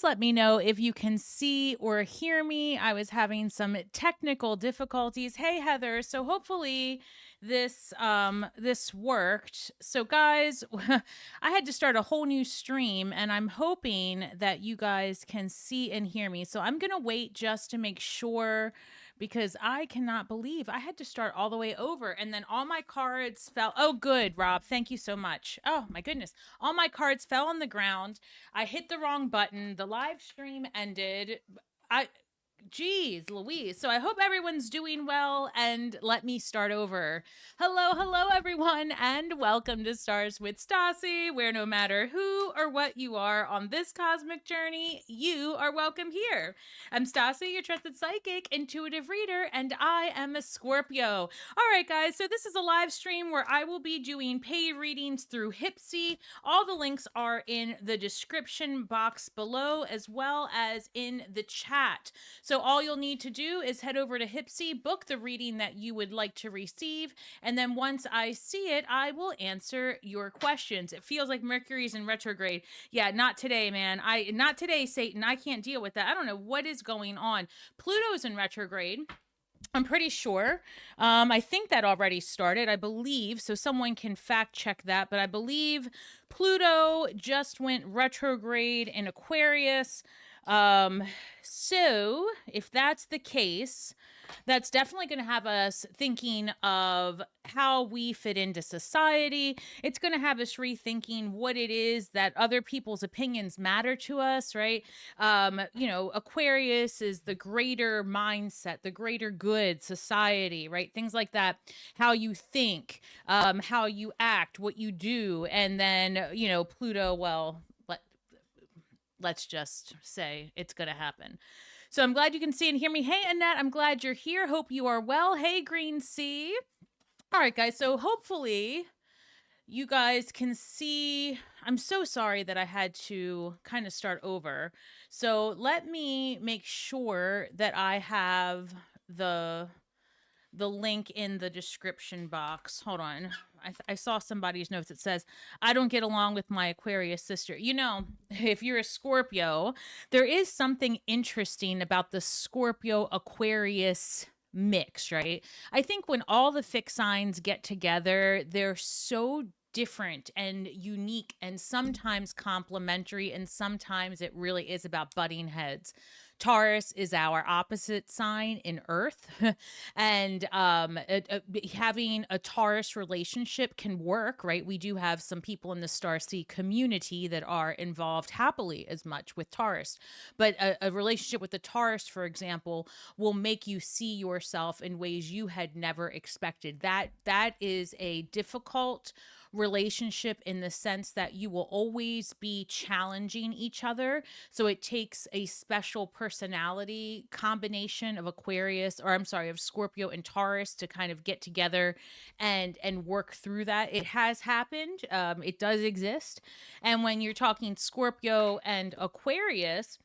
please let me know if you can see or hear me. I was having some technical difficulties. Hey, Heather. So hopefully this worked. So guys, I had to start a whole new stream, and I'm hoping that you guys can see and hear me. So I'm going to wait just to make sure, because I cannot believe I had to start all the way over, and then all my cards fell. Oh, good, Rob. Thank you so much. Oh, my goodness. All my cards fell on the ground. I hit the wrong button. The live stream ended. Geez, Louise. So I hope everyone's doing well, and let me start over. Hello, everyone, and welcome to Stars with Stasi, where no matter who or what you are on this cosmic journey, you are welcome here. I'm Stasi, your trusted psychic, intuitive reader, and I am a Scorpio. All right, guys, so this is a live stream where I will be doing paid readings through Hypsee. All the links are in the description box below, as well as in the chat. So all you'll need to do is head over to Hypsee, book the reading that you would like to receive, and then once I see it, I will answer your questions. It feels like Mercury's in retrograde. Yeah, not today, man. Not today, Satan. I can't deal with that. I don't know what is going on. Pluto's in retrograde. I'm pretty sure. I think that already started, I believe. So someone can fact check that. But I believe Pluto just went retrograde in Aquarius. So if that's the case, that's definitely going to have us thinking of how we fit into society. It's going to have us rethinking what it is that other people's opinions matter to us, right? Aquarius is the greater mindset, the greater good, society, right? Things like that. How you think, how you act, what you do. And then, Pluto, well, let's just say it's going to happen. So I'm glad you can see and hear me. Hey, Annette, I'm glad you're here. Hope you are well. Hey, Green Sea. All right, guys. So hopefully you guys can see. I'm so sorry that I had to kind of start over. So let me make sure that I have the link in the description box. Hold on. I saw somebody's notes that says, I don't get along with my Aquarius sister. If you're a Scorpio, there is something interesting about the Scorpio Aquarius mix, right? I think when all the fixed signs get together, they're so different and unique and sometimes complementary, and sometimes it really is about butting heads. Taurus is our opposite sign in Earth, and having a Taurus relationship can work, right? We do have some people in the Starseed community that are involved happily as much with Taurus, but a relationship with the Taurus, for example, will make you see yourself in ways you had never expected. That is a difficult relationship in the sense that you will always be challenging each other. So it takes a special personality combination of of Scorpio and Taurus to kind of get together and work through that. It has happened. It does exist. And when you're talking Scorpio and Aquarius,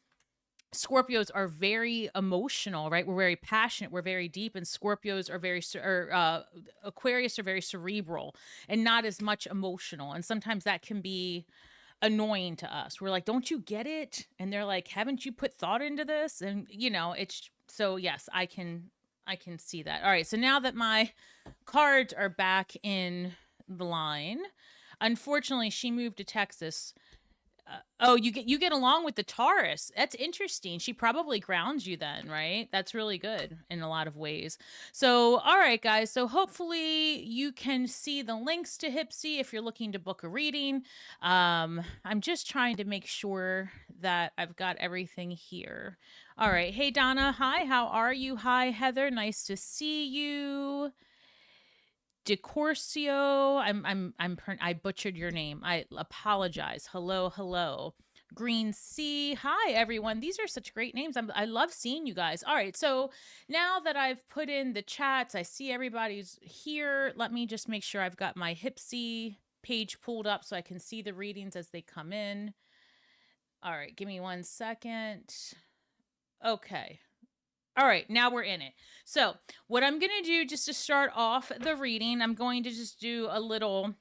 Scorpios are very emotional, right? We're very passionate. We're very deep, and Scorpios are Aquarius are very cerebral and not as much emotional. And sometimes that can be annoying to us. We're like, don't you get it? And they're like, haven't you put thought into this? And it's so, yes, I can see that. All right. So now that my cards are back in the line, unfortunately she moved to Texas. You get along with the Taurus. That's interesting. She probably grounds you then, right? That's really good in a lot of ways. So, all right, guys. So hopefully you can see the links to Hypsee if you're looking to book a reading. I'm just trying to make sure that I've got everything here. All right. Hey, Donna. Hi. How are you? Hi, Heather. Nice to see you. DeCorsio, I butchered your name. I apologize. Hello. Green Sea. Hi, everyone. These are such great names. I love seeing you guys. All right. So now that I've put in the chats, I see everybody's here. Let me just make sure I've got my Hypsee page pulled up so I can see the readings as they come in. All right. Give me 1 second. Okay. All right, now we're in it. So what I'm going to do just to start off the reading, I'm going to just do a little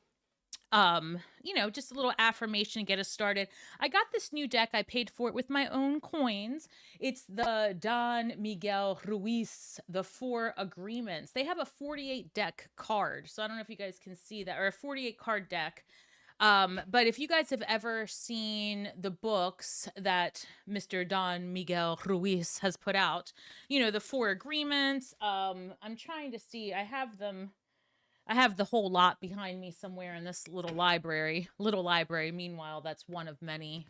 just a little affirmation to get us started. I got this new deck. I paid for it with my own coins. It's the Don Miguel Ruiz, the Four Agreements. They have a 48 deck card. So I don't know if you guys can see that, or a 48 card deck. But if you guys have ever seen the books that Mr. Don Miguel Ruiz has put out, the Four Agreements, I'm trying to see, I have the whole lot behind me somewhere in this little library. Meanwhile, that's one of many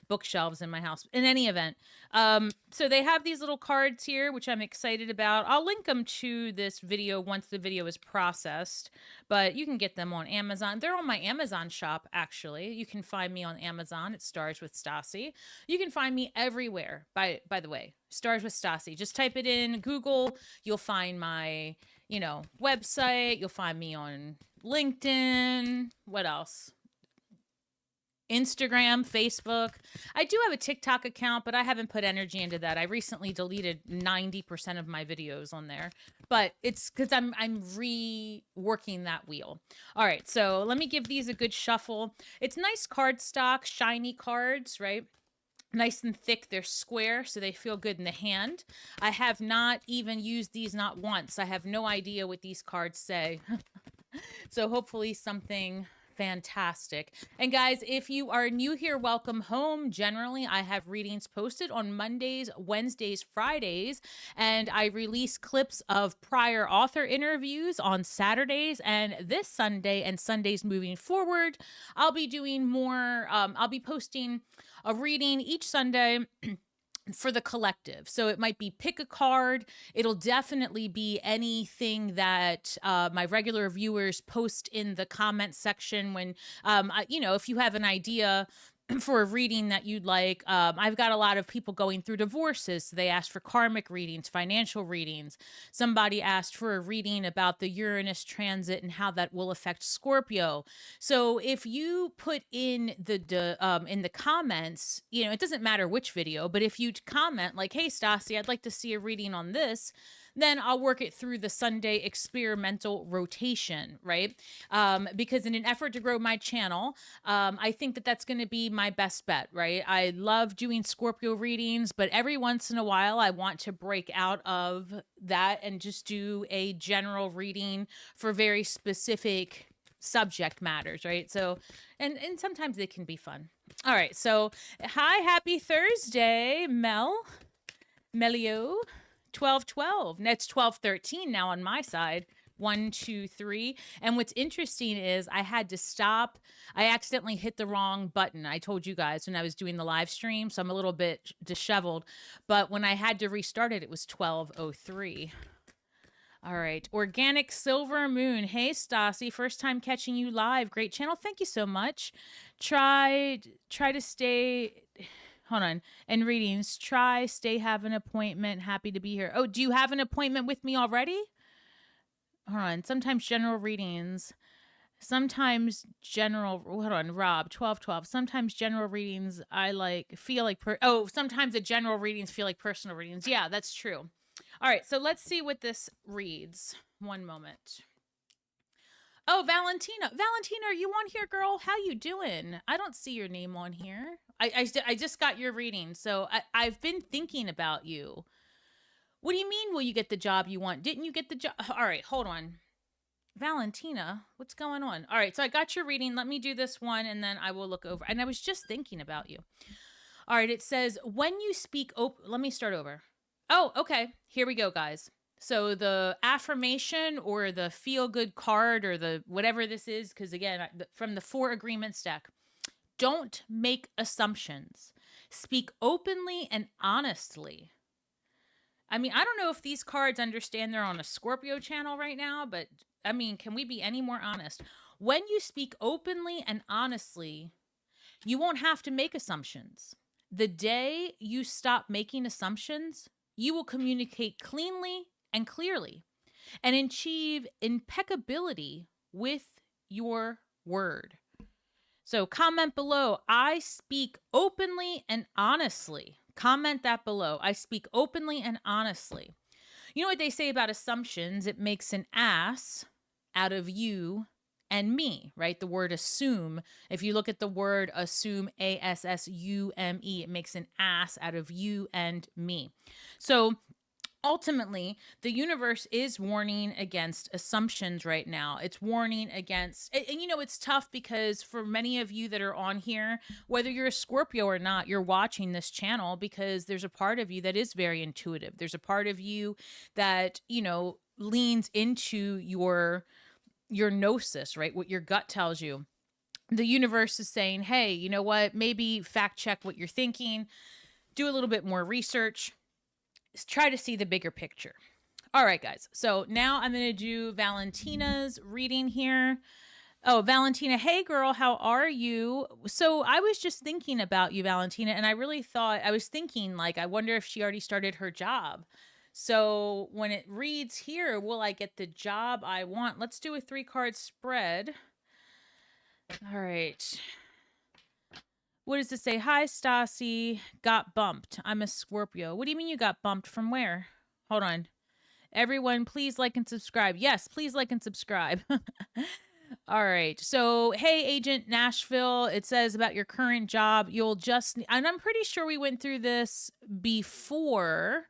bookshelves in my house. In any event, so they have these little cards here, which I'm excited about. I'll link them to this video once the video is processed, but you can get them on Amazon. They're on my Amazon shop, actually. You can find me on Amazon. It Stars with Stasi. You can find me everywhere, by the way. Stars with Stasi. Just type it in Google. You'll find my website. You'll find me on LinkedIn. What else? Instagram, Facebook. I do have a TikTok account, but I haven't put energy into that. I recently deleted 90% of my videos on there, but it's because I'm reworking that wheel. All right, so let me give these a good shuffle. It's nice card stock, shiny cards, right? Nice and thick. They're square, so they feel good in the hand. I have not even used these, not once. I have no idea what these cards say. So hopefully something fantastic. And guys, if you are new here, welcome home. Generally, I have readings posted on Mondays, Wednesdays, Fridays, and I release clips of prior author interviews on Saturdays. And this Sunday and Sundays moving forward, I'll be doing more. I'll be posting a reading each Sunday for the collective. So it might be pick a card. It'll definitely be anything that my regular viewers post in the comment section when, if you have an idea for a reading that you'd like. I've got a lot of people going through divorces. So they asked for karmic readings, financial readings. Somebody asked for a reading about the Uranus transit and how that will affect Scorpio. So if you put in the comments, it doesn't matter which video, but if you comment like, "Hey, Stasi, I'd like to see a reading on this," then I'll work it through the Sunday experimental rotation, right? Because in an effort to grow my channel, I think that that's going to be my best bet, right? I love doing Scorpio readings, but every once in a while, I want to break out of that and just do a general reading for very specific subject matters, right? So, and sometimes they can be fun. All right. So, hi, happy Thursday, Melio. 12:12. That's 12:13 now on my side. 1, 2, 3. And what's interesting is I had to stop. I accidentally hit the wrong button. I told you guys when I was doing the live stream, so I'm a little bit disheveled. But when I had to restart it, it was 12:03. All right. Organic Silver Moon. Hey, Stasi. First time catching you live. Great channel. Thank you so much. Try to stay... Hold on. And readings. Stay, have an appointment. Happy to be here. Oh, do you have an appointment with me already? Hold on. Sometimes general readings. Hold on, Rob, 12:12. Sometimes general readings sometimes the general readings feel like personal readings. Yeah, that's true. All right, so let's see what this reads. One moment. Oh, Valentina, are you on here, girl? How you doing? I don't see your name on here. I just got your reading, so I've been thinking about you. What do you mean, will you get the job you want? Didn't you get the job? All right, hold on. Valentina, what's going on? All right, so I got your reading. Let me do this one, and then I will look over. And I was just thinking about you. All right, it says, when you speak let me start over. Oh, okay. Here we go, guys. So the affirmation or the feel-good card or the whatever this is, because again, from the Four Agreements deck, don't make assumptions. Speak openly and honestly. I mean, I don't know if these cards understand they're on a Scorpio channel right now, but I mean, can we be any more honest? When you speak openly and honestly, you won't have to make assumptions. The day you stop making assumptions, you will communicate cleanly and clearly and achieve impeccability with your word. So comment below, I speak openly and honestly. Comment that below. I speak openly and honestly. You know what they say about assumptions? It makes an ass out of you and me, right? The word assume. If you look at the word assume, ASSUME, it makes an ass out of you and me. So ultimately, the universe is warning against assumptions right now. It's warning against, and you know, it's tough because for many of you that are on here, whether you're a Scorpio or not, you're watching this channel because there's a part of you that is very intuitive. There's a part of you that, you know, leans into your gnosis, right? What your gut tells you. The universe is saying, hey, you know what? Maybe fact check what you're thinking, do a little bit more research, try to see the bigger picture. All right, guys. So now I'm going to do Valentina's reading here. Oh, Valentina, hey girl, how are you? So I was just thinking about you, Valentina, and I really thought, I was thinking, like, I wonder if she already started her job. So when it reads here, will I get the job I want? Let's do a 3-card spread. All right. What does it say? Hi, Stasi. Got bumped. I'm a Scorpio. What do you mean you got bumped? From where? Hold on. Everyone, please like and subscribe. Yes, please like and subscribe. All right. So, hey, Agent Nashville, it says about your current job, you'll just, and I'm pretty sure we went through this before,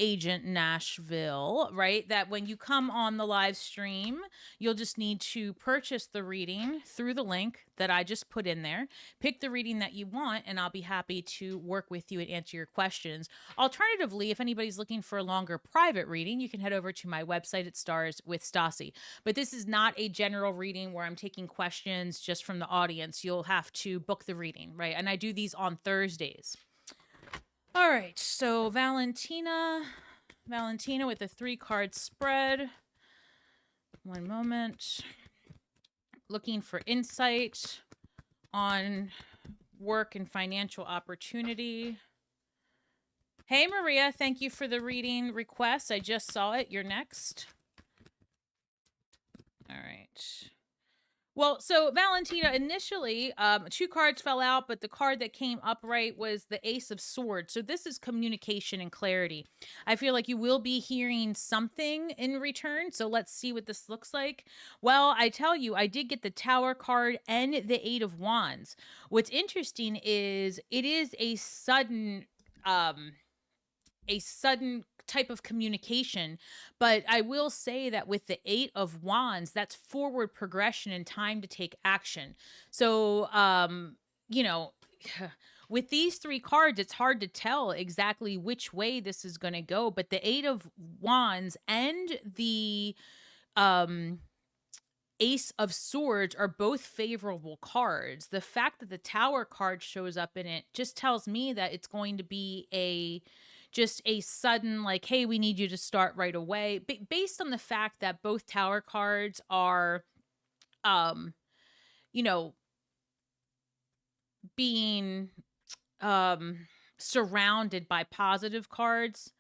Agent Nashville, right? That when you come on the live stream, you'll just need to purchase the reading through the link that I just put in there. Pick the reading that you want, and I'll be happy to work with you and answer your questions. Alternatively, if anybody's looking for a longer private reading, you can head over to my website at starswithstasi. But this is not a general reading where I'm taking questions just from the audience. You'll have to book the reading, right? And I do these on Thursdays. All right, so Valentina with a 3-card spread. One moment. Looking for insight on work and financial opportunity. Hey, Maria, thank you for the reading request. I just saw it. You're next. All right. Well, so Valentina, initially, 2 cards fell out, but the card that came upright was the Ace of Swords. So this is communication and clarity. I feel like you will be hearing something in return. So let's see what this looks like. Well, I tell you, I did get the Tower card and the 8 of Wands. What's interesting is it is a sudden type of communication, but I will say that with the 8 of Wands, that's forward progression and time to take action. So you know, with these 3 cards, it's hard to tell exactly which way this is going to go, but the 8 of Wands and the Ace of Swords are both favorable cards. The fact that the Tower card shows up in it just tells me that it's going to be just a sudden, like, hey, we need you to start right away. Based on the fact that both Tower cards are, you know, being surrounded by positive cards.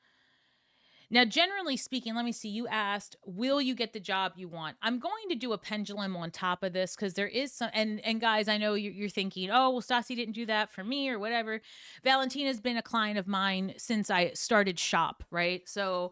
Now, generally speaking, let me see, you asked, will you get the job you want? I'm going to do a pendulum on top of this because there is some, and guys, I know you're thinking, oh, well, Stasi didn't do that for me or whatever. Valentina's been a client of mine since I started shop, right? So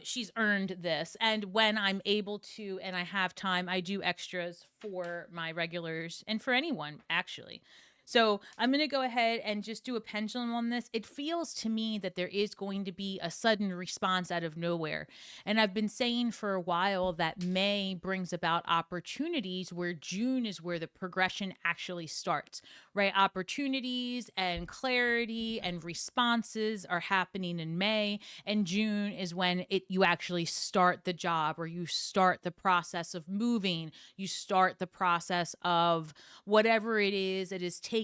she's earned this. And when I'm able to, and I have time, I do extras for my regulars and for anyone, actually. So I'm going to go ahead and just do a pendulum on this. It feels to me that there is going to be a sudden response out of nowhere. And I've been saying for a while that May brings about opportunities where June is where the progression actually starts, right? Opportunities and clarity and responses are happening in May, and June is when you actually start the job, or you start the process of moving, you start the process of whatever it is taken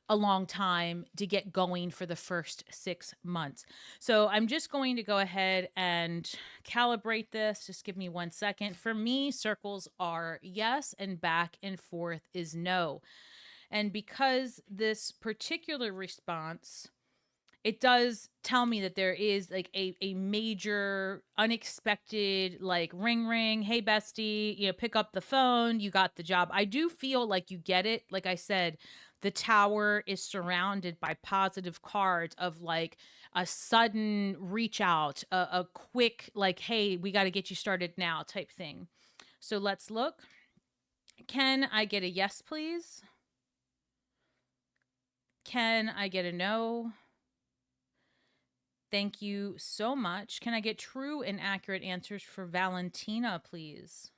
a long time to get going for the first 6 months. So I'm just going to go ahead and calibrate this. Just give me 1 second. For me, circles are yes, and back and forth is no. And because this particular response, it does tell me that there is like a major unexpected, like, ring, hey bestie, you know, pick up the phone, you got the job. I do feel like you get it. Like I said, the Tower is surrounded by positive cards of like a sudden reach out, a quick, like, hey, we got to get you started now type thing. So let's look. Can I get a yes, please? Can I get a no? Thank you so much. Can I get true and accurate answers for Valentina, please?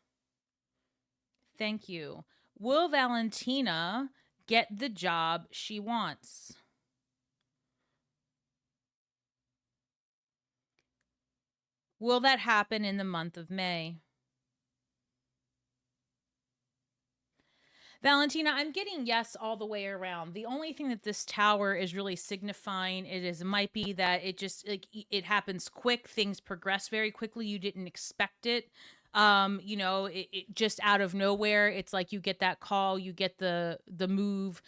Thank you. Will Valentina get the job she wants? Will that happen in the month of May? Valentina, I'm getting yes all the way around. The only thing that this tower is really signifying it might be that it just like it happens quick, things progress very quickly. You didn't expect it. It just out of nowhere. It's like you get that call, you get the move.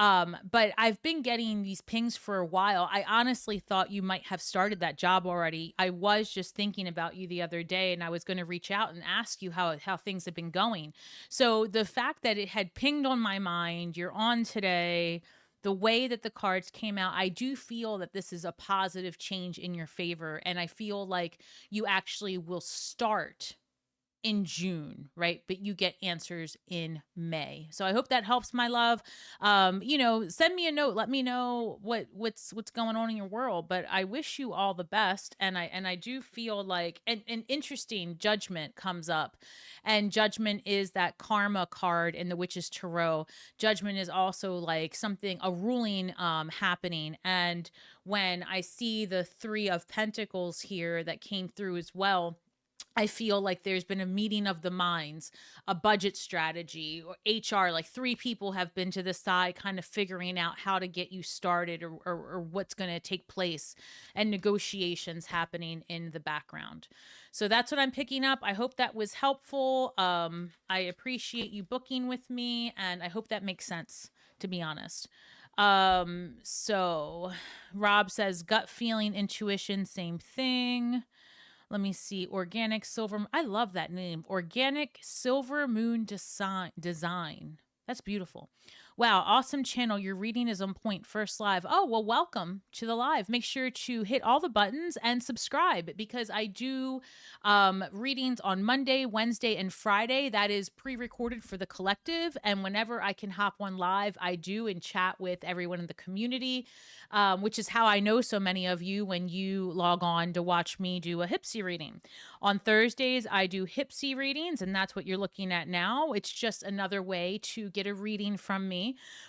But I've been getting these pings for a while. I honestly thought you might have started that job already. I was just thinking about you the other day, and I was going to reach out and ask you how things have been going. So the fact that it had pinged on my mind, you're on today, the way that the cards came out, I do feel that this is a positive change in your favor, and I feel like you actually will start in June, right? But you get answers in May. So I hope that helps, my love. Send me a note. Let me know what's going on in your world. But I wish you all the best. And I do feel like an interesting Judgment comes up. And Judgment is that karma card in the Witch's Tarot. Judgment is also like something, a ruling happening. And when I see the Three of Pentacles here that came through as well, I feel like there's been a meeting of the minds, a budget strategy, or HR. Like 3 people have been to the side, kind of figuring out how to get you started or what's going to take place, and negotiations happening in the background. So that's what I'm picking up. I hope that was helpful. I appreciate you booking with me, and I hope that makes sense, to be honest. So Rob says gut feeling, intuition, same thing. Let me see. Organic Silver. I love that name. Organic Silver Moon Design. That's beautiful. Wow. Awesome channel. Your reading is on point. First live. Oh, well, welcome to the live. Make sure to hit all the buttons and subscribe, because I do readings on Monday, Wednesday, and Friday. That is pre-recorded for the collective. And whenever I can hop on live, I do, and chat with everyone in the community. Which is how I know so many of you when you log on to watch me do a Hypsee reading. On Thursdays, I do Hypsee readings, and that's what you're looking at now. It's just another way to get a reading from me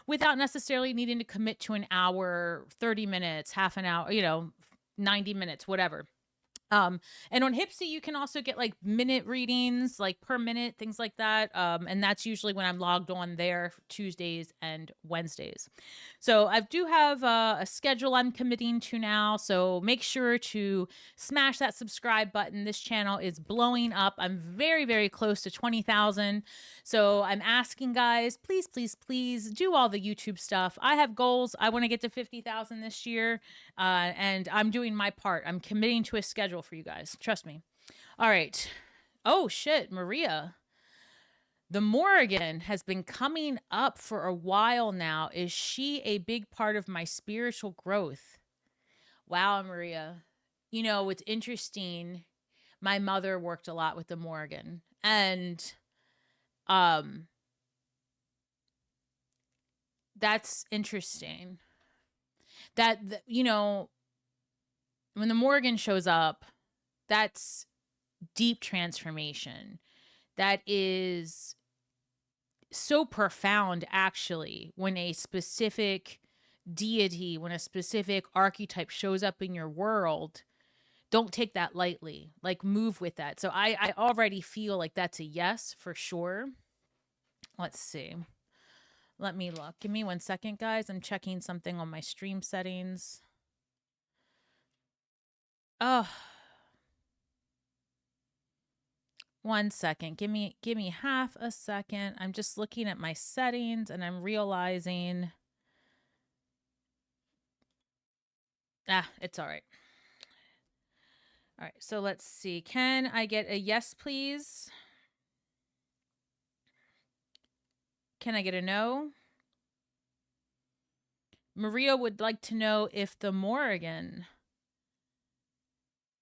without necessarily needing to commit to an hour, 30 minutes, half an hour, 90 minutes, whatever. And on Hypsee, you can also get like minute readings, like per minute, things like that. And that's usually when I'm logged on there, Tuesdays and Wednesdays. So I do have a schedule I'm committing to now. So make sure to smash that subscribe button. This channel is blowing up. I'm very, very close to 20,000. So I'm asking guys, please, please, please do all the YouTube stuff. I have goals. I want to get to 50,000 this year. And I'm doing my part. I'm committing to a schedule for you guys. Trust me. All right. Oh, shit, Maria. The Morrigan has been coming up for a while now. Is she a big part of my spiritual growth? Wow, Maria. It's interesting. My mother worked a lot with the Morrigan. And that's interesting. That, when the Morrigan shows up, that's deep transformation. That is so profound, actually, when a specific deity, when a specific archetype shows up in your world. Don't take that lightly. Like, move with that. So I already feel like that's a yes for sure. Let's see. Let me look. Give me 1 second, guys. I'm checking something on my stream settings. Oh, 1 second. Give me half a second. I'm just looking at my settings and I'm realizing. It's all right. All right, so let's see. Can I get a yes, please? Can I get a no? Maria would like to know if the Morrigan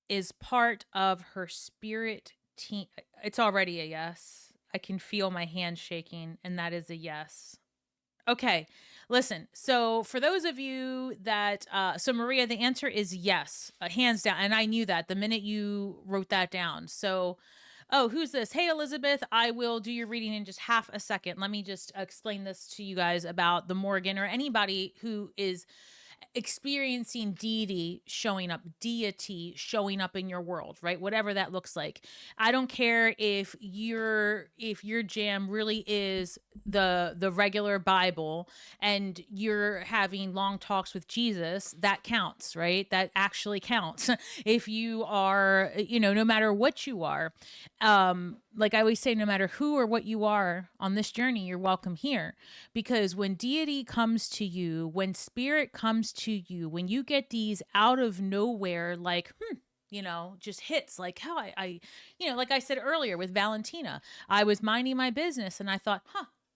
is part of her spirit It's already a yes. I can feel my hand shaking, and that is a yes. Okay, listen. So for those of you that, so Maria, the answer is yes, hands down. And I knew that the minute you wrote that down. So, oh, who's this? Hey, Elizabeth, I will do your reading in just half a second. Let me just explain this to you guys about the Morgan or anybody who is experiencing deity showing up in your world, right? Whatever that looks like. I don't care if your jam really is the regular Bible and you're having long talks with Jesus, that counts, right? That actually counts. If you are, no matter what you are, like I always say, no matter who or what you are on this journey, you're welcome here. Because when deity comes to you, when spirit comes to you, when you get these out of nowhere, like, just hits, like how like I said earlier with Valentina, I was minding my business and I thought,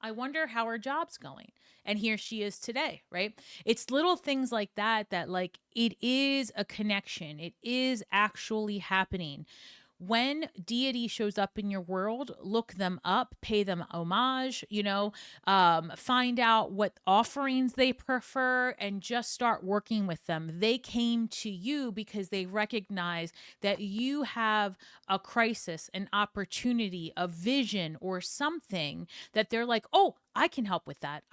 I wonder how her job's going. And here she is today, right? It's little things like that, like it is a connection. It is actually happening. When deity shows up in your world, look them up, pay them homage, find out what offerings they prefer and just start working with them. They came to you because they recognize that you have a crisis, an opportunity, a vision or something that they're like, oh, I can help with that.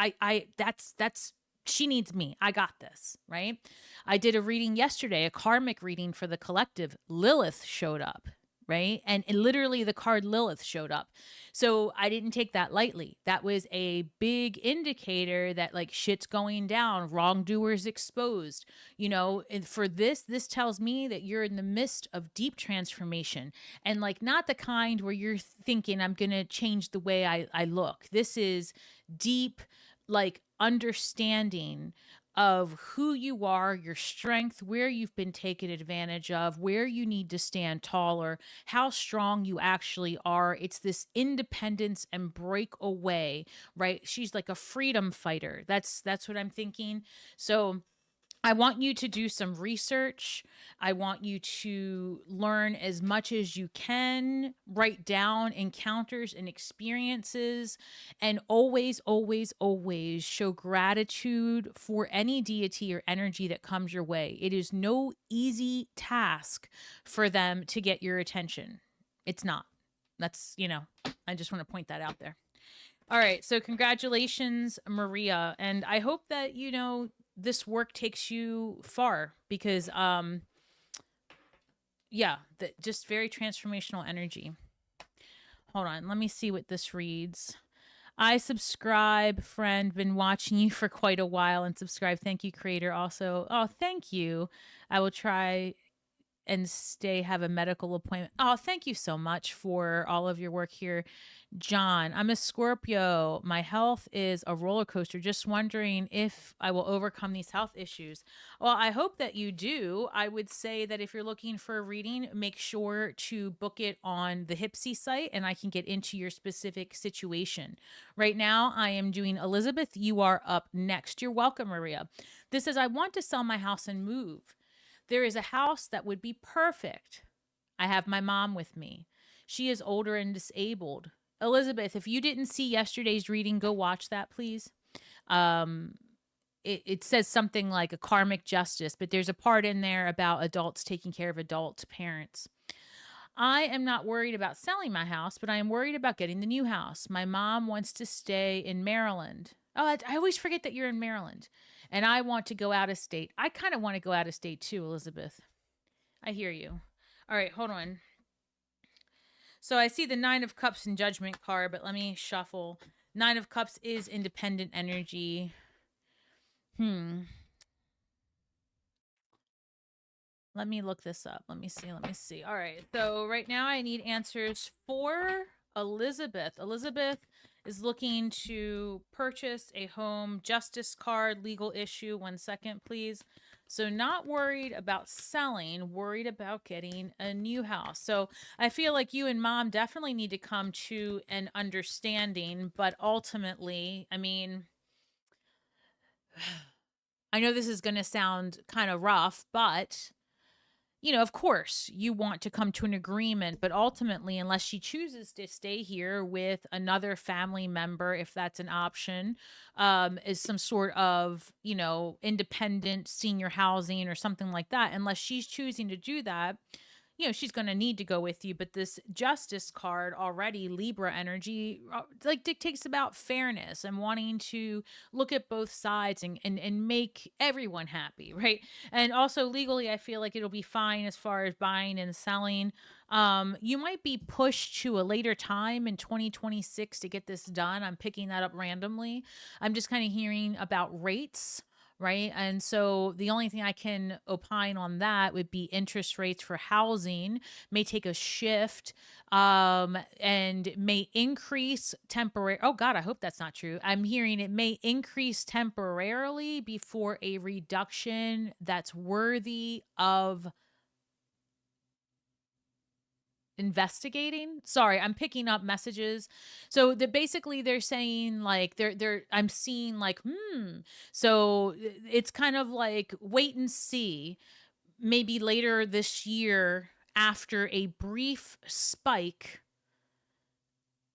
That's she needs me. I got this, right? I did a reading yesterday, a karmic reading for the collective. Lilith showed up, right? And literally the card Lilith showed up. So I didn't take that lightly. That was a big indicator that like shit's going down, wrongdoers exposed, and for this tells me that you're in the midst of deep transformation and like not the kind where you're thinking I'm going to change the way I look. This is deep, like understanding of who you are, your strength, where you've been taken advantage of, where you need to stand taller, how strong you actually are. It's this independence and break away, right? She's like a freedom fighter. That's what I'm thinking. So I want you to do some research. I want you to learn as much as you can, write down encounters and experiences, and always, always, always show gratitude for any deity or energy that comes your way. It is no easy task for them to get your attention. It's not. That's, I just want to point that out there. All right. So congratulations, Maria. And I hope that, this work takes you far because, just very transformational energy. Hold on. Let me see what this reads. I subscribe, friend. Been watching you for quite a while and subscribe. Thank you, creator. Also, oh, thank you. I will try and have a medical appointment. Oh, thank you so much for all of your work here. John, I'm a Scorpio. My health is a roller coaster. Just wondering if I will overcome these health issues. Well, I hope that you do. I would say that if you're looking for a reading, make sure to book it on the Hypsee site and I can get into your specific situation. Right now, I am doing Elizabeth. You are up next. You're welcome, Maria. This says, I want to sell my house and move. There is a house that would be perfect. I have my mom with me. She is older and disabled. Elizabeth, if you didn't see yesterday's reading, go watch that, please. It says something like a karmic justice, but there's a part in there about adults taking care of adult parents. I am not worried about selling my house, but I am worried about getting the new house. My mom wants to stay in Maryland. Oh, I always forget that you're in Maryland. And I want to go out of state. I kind of want to go out of state too, Elizabeth. I hear you. All right, hold on. So I see the 9 of Cups and Judgment card, but let me shuffle. 9 of Cups is independent energy. Let me look this up. Let me see. All right. So right now I need answers for Elizabeth. Elizabeth is looking to purchase a home. Justice card, legal issue. 1 second, please. So not worried about selling, worried about getting a new house. So I feel like you and mom definitely need to come to an understanding, but ultimately, I mean, I know this is going to sound kind of rough, but of course you want to come to an agreement, but ultimately, unless she chooses to stay here with another family member, if that's an option, is some sort of, independent senior housing or something like that, unless she's choosing to do that, she's going to need to go with you. But this justice card already, Libra energy, like dictates about fairness and wanting to look at both sides and make everyone happy, right? And also legally, I feel like it'll be fine as far as buying and selling. You might be pushed to a later time in 2026 to get this done. I'm picking that up randomly. I'm just kind of hearing about rates, right? And so the only thing I can opine on that would be interest rates for housing may take a shift, and may increase temporary. Oh God, I hope that's not true. I'm hearing it may increase temporarily before a reduction that's worthy of investigating. Sorry, I'm picking up messages. So basically they're saying like I'm seeing like so it's kind of like wait and see, maybe later this year after a brief spike.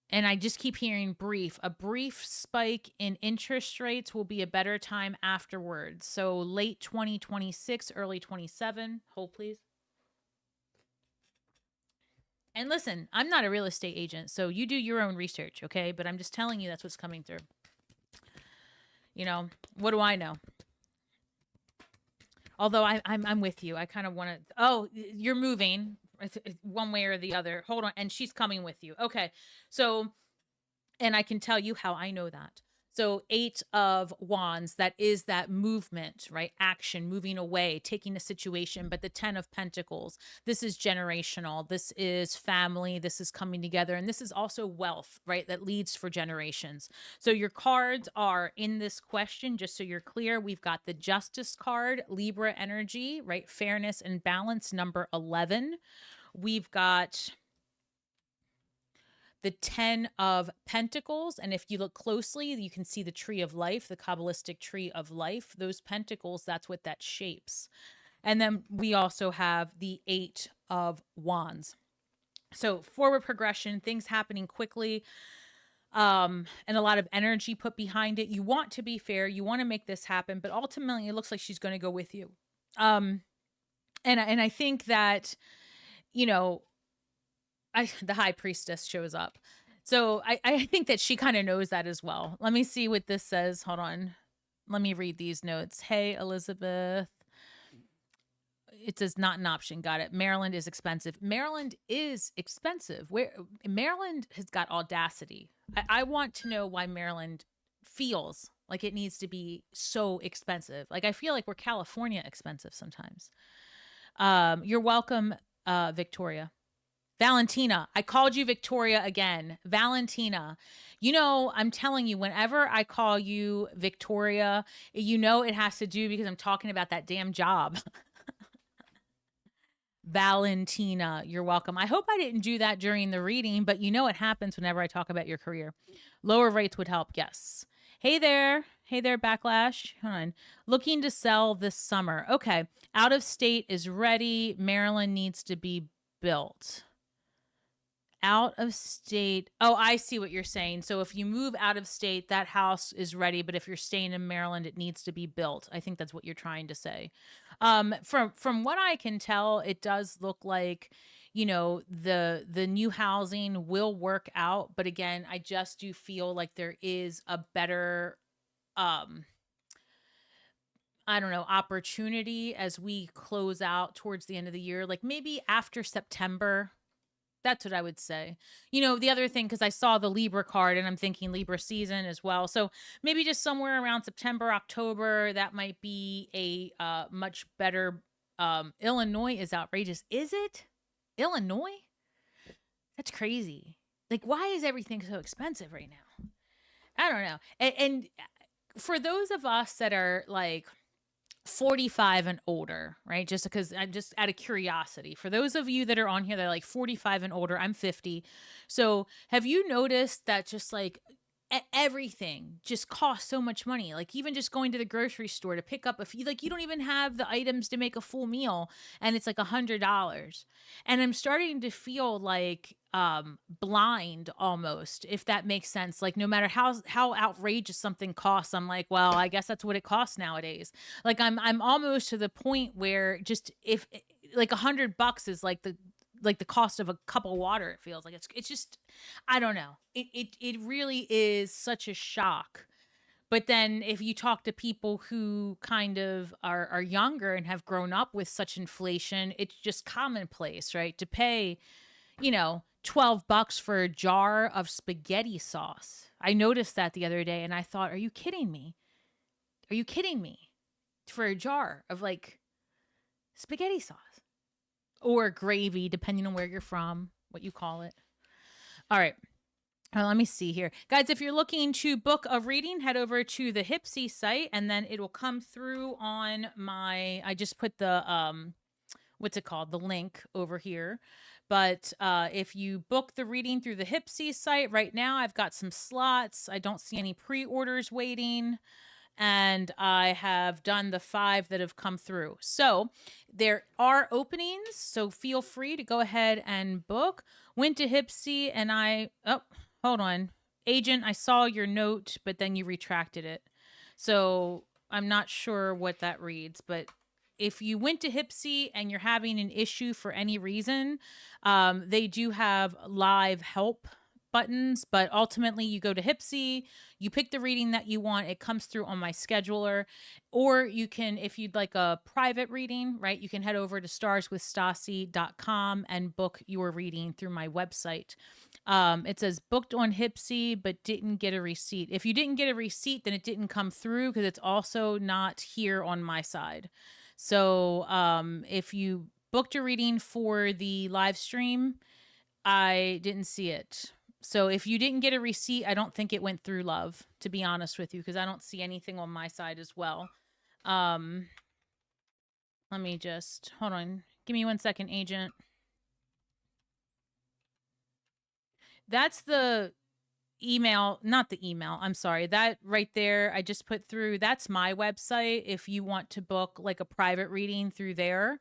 And I just keep hearing a brief spike in interest rates will be a better time afterwards. So late 2026, early 27. Hold please. And listen, I'm not a real estate agent, so you do your own research, okay? But I'm just telling you that's what's coming through. What do I know? Although I'm with you. I kind of want to. Oh, you're moving one way or the other. Hold on, and she's coming with you. Okay, so, and I can tell you how I know that. So 8 of Wands, that is that movement, right? Action, moving away, taking a situation. But the 10 of Pentacles, this is generational. This is family. This is coming together. And this is also wealth, right? That leads for generations. So your cards are in this question, just so you're clear. We've got the Justice card, Libra energy, right? Fairness and balance, number 11. We've got the 10 of Pentacles. And if you look closely, you can see the tree of life, the Kabbalistic tree of life. Those pentacles, that's what that shapes. And then we also have the 8 of Wands. So forward progression, things happening quickly, and a lot of energy put behind it. You want to be fair. You want to make this happen. But ultimately, it looks like she's going to go with you. And I think that, the high priestess shows up. So I think that she kind of knows that as well. Let me see what this says. Hold on. Let me read these notes. Hey, Elizabeth. It says not an option. Got it. Maryland is expensive. Maryland is expensive. Maryland has got audacity. I want to know why Maryland feels like it needs to be so expensive. Like I feel like we're California expensive sometimes. You're welcome, Victoria. Valentina, I called you Victoria again. Valentina, I'm telling you, whenever I call you Victoria, it has to do because I'm talking about that damn job. Valentina, you're welcome. I hope I didn't do that during the reading, but it happens whenever I talk about your career. Lower rates would help. Yes. Hey there, Backlash. Hold on. Looking to sell this summer. Okay. Out of state is ready. Maryland needs to be built. Out of state. Oh, I see what you're saying. So if you move out of state, that house is ready. But if you're staying in Maryland, it needs to be built. I think that's what you're trying to say. From what I can tell, it does look like, the new housing will work out. But again, I just do feel like there is a better, I don't know, opportunity as we close out towards the end of the year, like maybe after September. That's what I would say. The other thing, because I saw the Libra card and I'm thinking Libra season as well. So maybe just somewhere around September, October, that might be a much better. Illinois is outrageous. Is it? Illinois? That's crazy. Like, why is everything so expensive right now? I don't know. And for those of us that are like 45 and older, right? Just because I'm just out of curiosity. For those of you that are on here that are like 45 and older, I'm 50. So have you noticed that just like everything just costs so much money. Like even just going to the grocery store to pick up a few, like you don't even have the items to make a full meal, and it's like $100. And I'm starting to feel like blind almost, if that makes sense. Like no matter how outrageous something costs, I'm like, well, I guess that's what it costs nowadays. Like I'm almost to the point where just if like $100 is like the cost of a cup of water, it feels like it's just, I don't know. It really is such a shock. But then if you talk to people who kind of are younger and have grown up with such inflation, it's just commonplace, right? To pay, 12 bucks for a jar of spaghetti sauce. I noticed that the other day and I thought, are you kidding me? Are you kidding me? For a jar of like spaghetti sauce or gravy, depending on where you're from, what you call it. All right. Let me see here. Guys, if you're looking to book a reading, head over to the Hypsee site and then it will come through on I just put the, what's it called? The link over here. But if you book the reading through the Hypsee site right now, I've got some slots. I don't see any pre-orders waiting. And I have done the 5 that have come through. So there are openings. So feel free to go ahead and book. Went to Hypsee and hold on. Agent, I saw your note, but then you retracted it. So I'm not sure what that reads, but if you went to Hypsee and you're having an issue for any reason, they do have live help buttons, but ultimately you go to Hypsee, you pick the reading that you want, it comes through on my scheduler, or you can, if you'd like a private reading, right, you can head over to starswithstasi.com and book your reading through my website. It says booked on Hypsee, but didn't get a receipt. If you didn't get a receipt, then it didn't come through because it's also not here on my side. So if you booked a reading for the live stream, I didn't see it. So if you didn't get a receipt, I don't think it went through, love, to be honest with you, because I don't see anything on my side as well. Let me just, hold on. Give me 1 second, agent. That's the email, not the email. I'm sorry. That right there, I just put through, that's my website if you want to book like a private reading through there.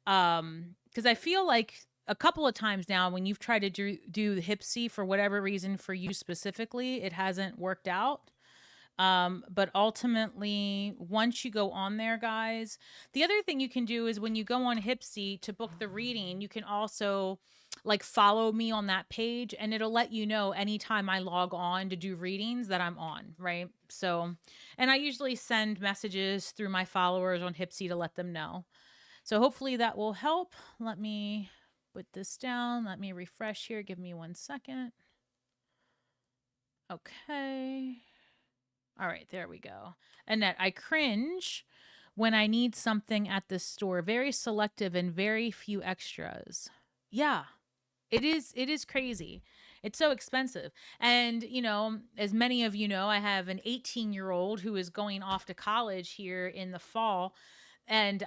Because I feel like a couple of times now when you've tried to do the Hypsee for whatever reason for you specifically, it hasn't worked out. But ultimately, once you go on there, guys, the other thing you can do is when you go on Hypsee to book the reading, you can also like follow me on that page and it'll let you know anytime I log on to do readings that I'm on, right? So, and I usually send messages through my followers on Hypsee to let them know. So hopefully that will help. Let me put this down. Let me refresh here. Give me 1 second. Okay. All right, there we go. Annette, I cringe when I need something at the store. Very selective and very few extras. Yeah, it is crazy. It's so expensive. And, as many of you know, I have an 18-year-old who is going off to college here in the fall. And,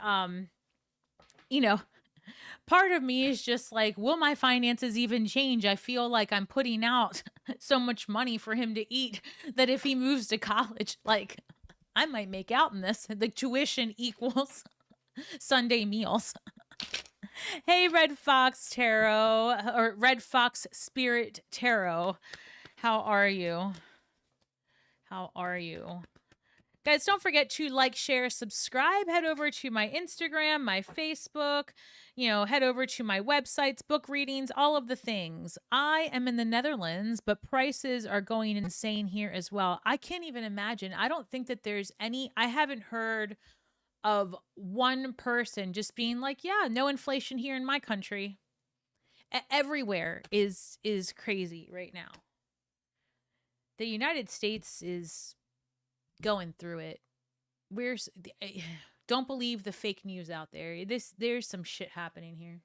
part of me is just like, will my finances even change? I feel like I'm putting out so much money for him to eat that if he moves to college, like I might make out in this. The tuition equals Sunday meals. Hey, Red Fox Tarot, or Red Fox Spirit Tarot. How are you? How are you? Guys, don't forget to like, share, subscribe. Head over to my Instagram, my Facebook, head over to my websites, book readings, all of the things. I am in the Netherlands, but prices are going insane here as well. I can't even imagine. I don't think that there's I haven't heard of one person just being like, yeah, no inflation here in my country. Everywhere is crazy right now. The United States is going through it. Don't believe the fake news out there. There's some shit happening here.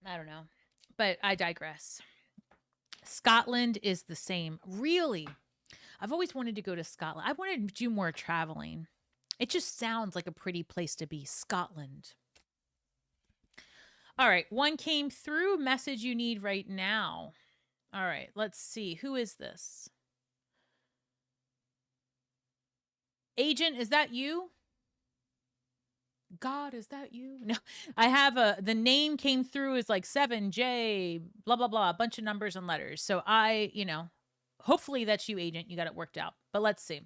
I don't know, but I digress. Scotland is the same. Really? I've always wanted to go to Scotland. I wanted to do more traveling. It just sounds like a pretty place to be, Scotland. All right, one came through. Message you need right now. All right, let's see. Who is this? Agent, is that you? God, is that you? No, I have the name came through as like 7J, blah, blah, blah, a bunch of numbers and letters. So hopefully that's you, agent. You got it worked out. But let's see.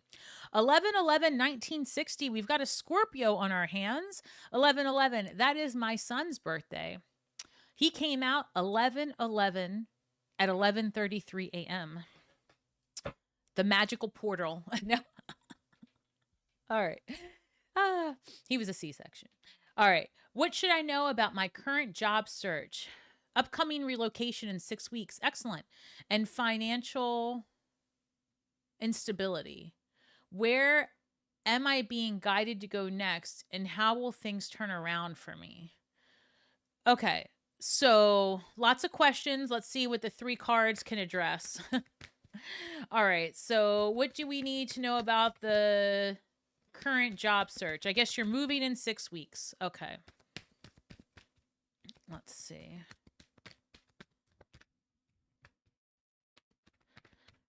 11/11/1960. We've got a Scorpio on our hands. 11/11. That is my son's birthday. He came out 11/11 at 11:33 a.m. The magical portal. No. All right. He was a C-section. All right. What should I know about my current job search? Upcoming relocation in 6 weeks. Excellent. And financial instability. Where am I being guided to go next? And how will things turn around for me? Okay. So lots of questions. Let's see what the 3 cards can address. All right. So what do we need to know about the current job search? I guess you're moving in 6 weeks. Okay. Let's see.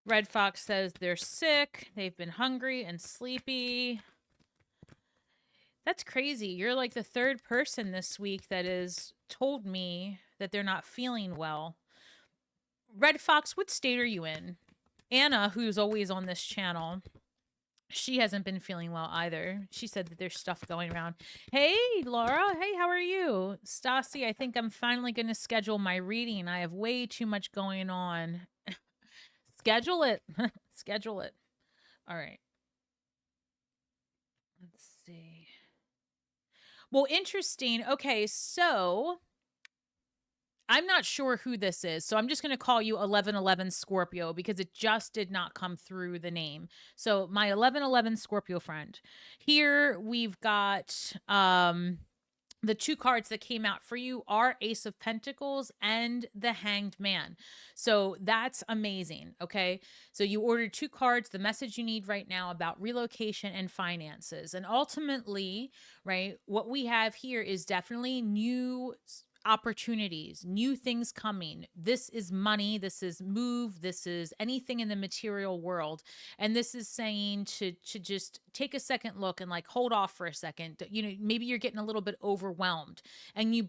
Red Fox says they're sick. They've been hungry and sleepy. That's crazy. You're like the 3rd person this week that has told me that they're not feeling well. Red Fox, what state are you in? Anna, who's always on this channel, she hasn't been feeling well either. She said that there's stuff going around. Hey, Laura. Hey, how are you? Stasi, I think I'm finally going to schedule my reading. I have way too much going on. Schedule it. Schedule it. All right. Let's see. Well, interesting. Okay, so I'm not sure who this is, so I'm just going to call you 11/11 Scorpio because it just did not come through the name. So my 11/11 Scorpio friend. Here we've got the 2 cards that came out for you are Ace of Pentacles and the Hanged Man. So that's amazing, okay? So you ordered 2 cards, the message you need right now about relocation and finances. And ultimately, right, what we have here is definitely new opportunities, new things coming. This is money, this is move, this is anything in the material world. And this is saying to just take a second look and like hold off for a second. You know, maybe you're getting a little bit overwhelmed and you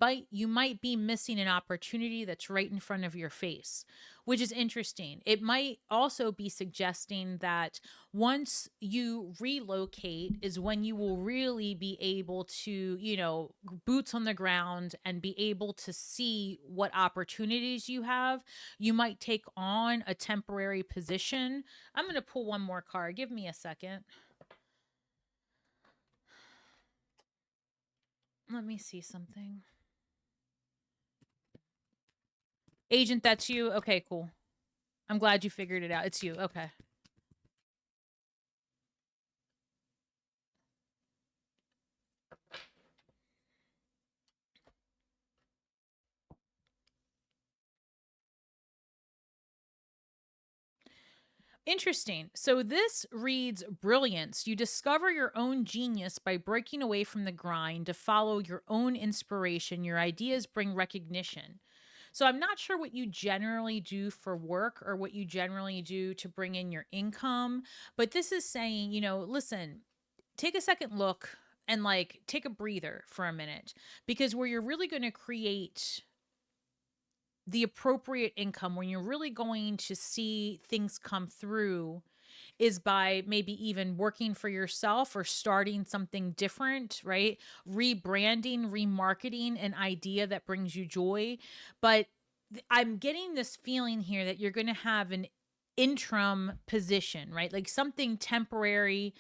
might be missing an opportunity that's right in front of your face, which is interesting. It might also be suggesting that once you relocate is when you will really be able to, you know, boots on the ground and be able to see what opportunities you have. You might take on a temporary position. I'm going to pull one more card. Give me a second. Let me see something. Agent, that's you? Okay, cool. I'm glad you figured it out. It's you. Okay. Interesting. So this reads brilliance. You discover your own genius by breaking away from the grind to follow your own inspiration. Your ideas bring recognition. So I'm not sure what you generally do for work or what you generally do to bring in your income, but this is saying, you know, listen, take a second look and like take a breather for a minute, because where you're really going to create the appropriate income, when you're really going to see things come through, is by maybe even working for yourself or starting something different, right? Rebranding, remarketing an idea that brings you joy. But I'm getting this feeling here that you're going to have an interim position, right? Like something temporary,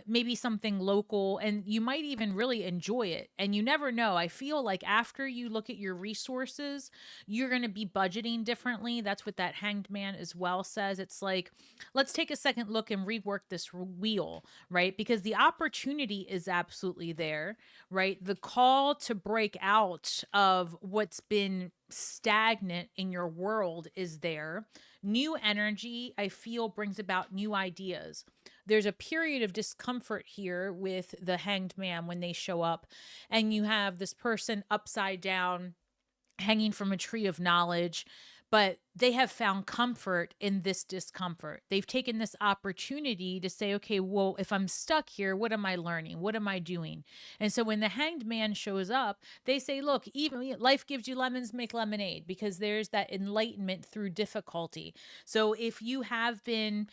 maybe something local, and you might even really enjoy it. And you never know. I feel like after you look at your resources, you're going to be budgeting differently. That's what that Hanged Man as well says. It's like, let's take a second look and rework this wheel, right? Because the opportunity is absolutely there, right? The call to break out of what's been stagnant in your world is there. New energy, I feel, brings about new ideas. There's a period of discomfort here with the Hanged Man when they show up, and you have this person upside down hanging from a tree of knowledge. but they have found comfort in this discomfort. They've taken this opportunity to say, okay, well, if I'm stuck here, what am I learning? What am I doing? And so when the hanged man shows up, they say, look, even life gives you lemons, make lemonade, because there's that enlightenment through difficulty. So if you have been,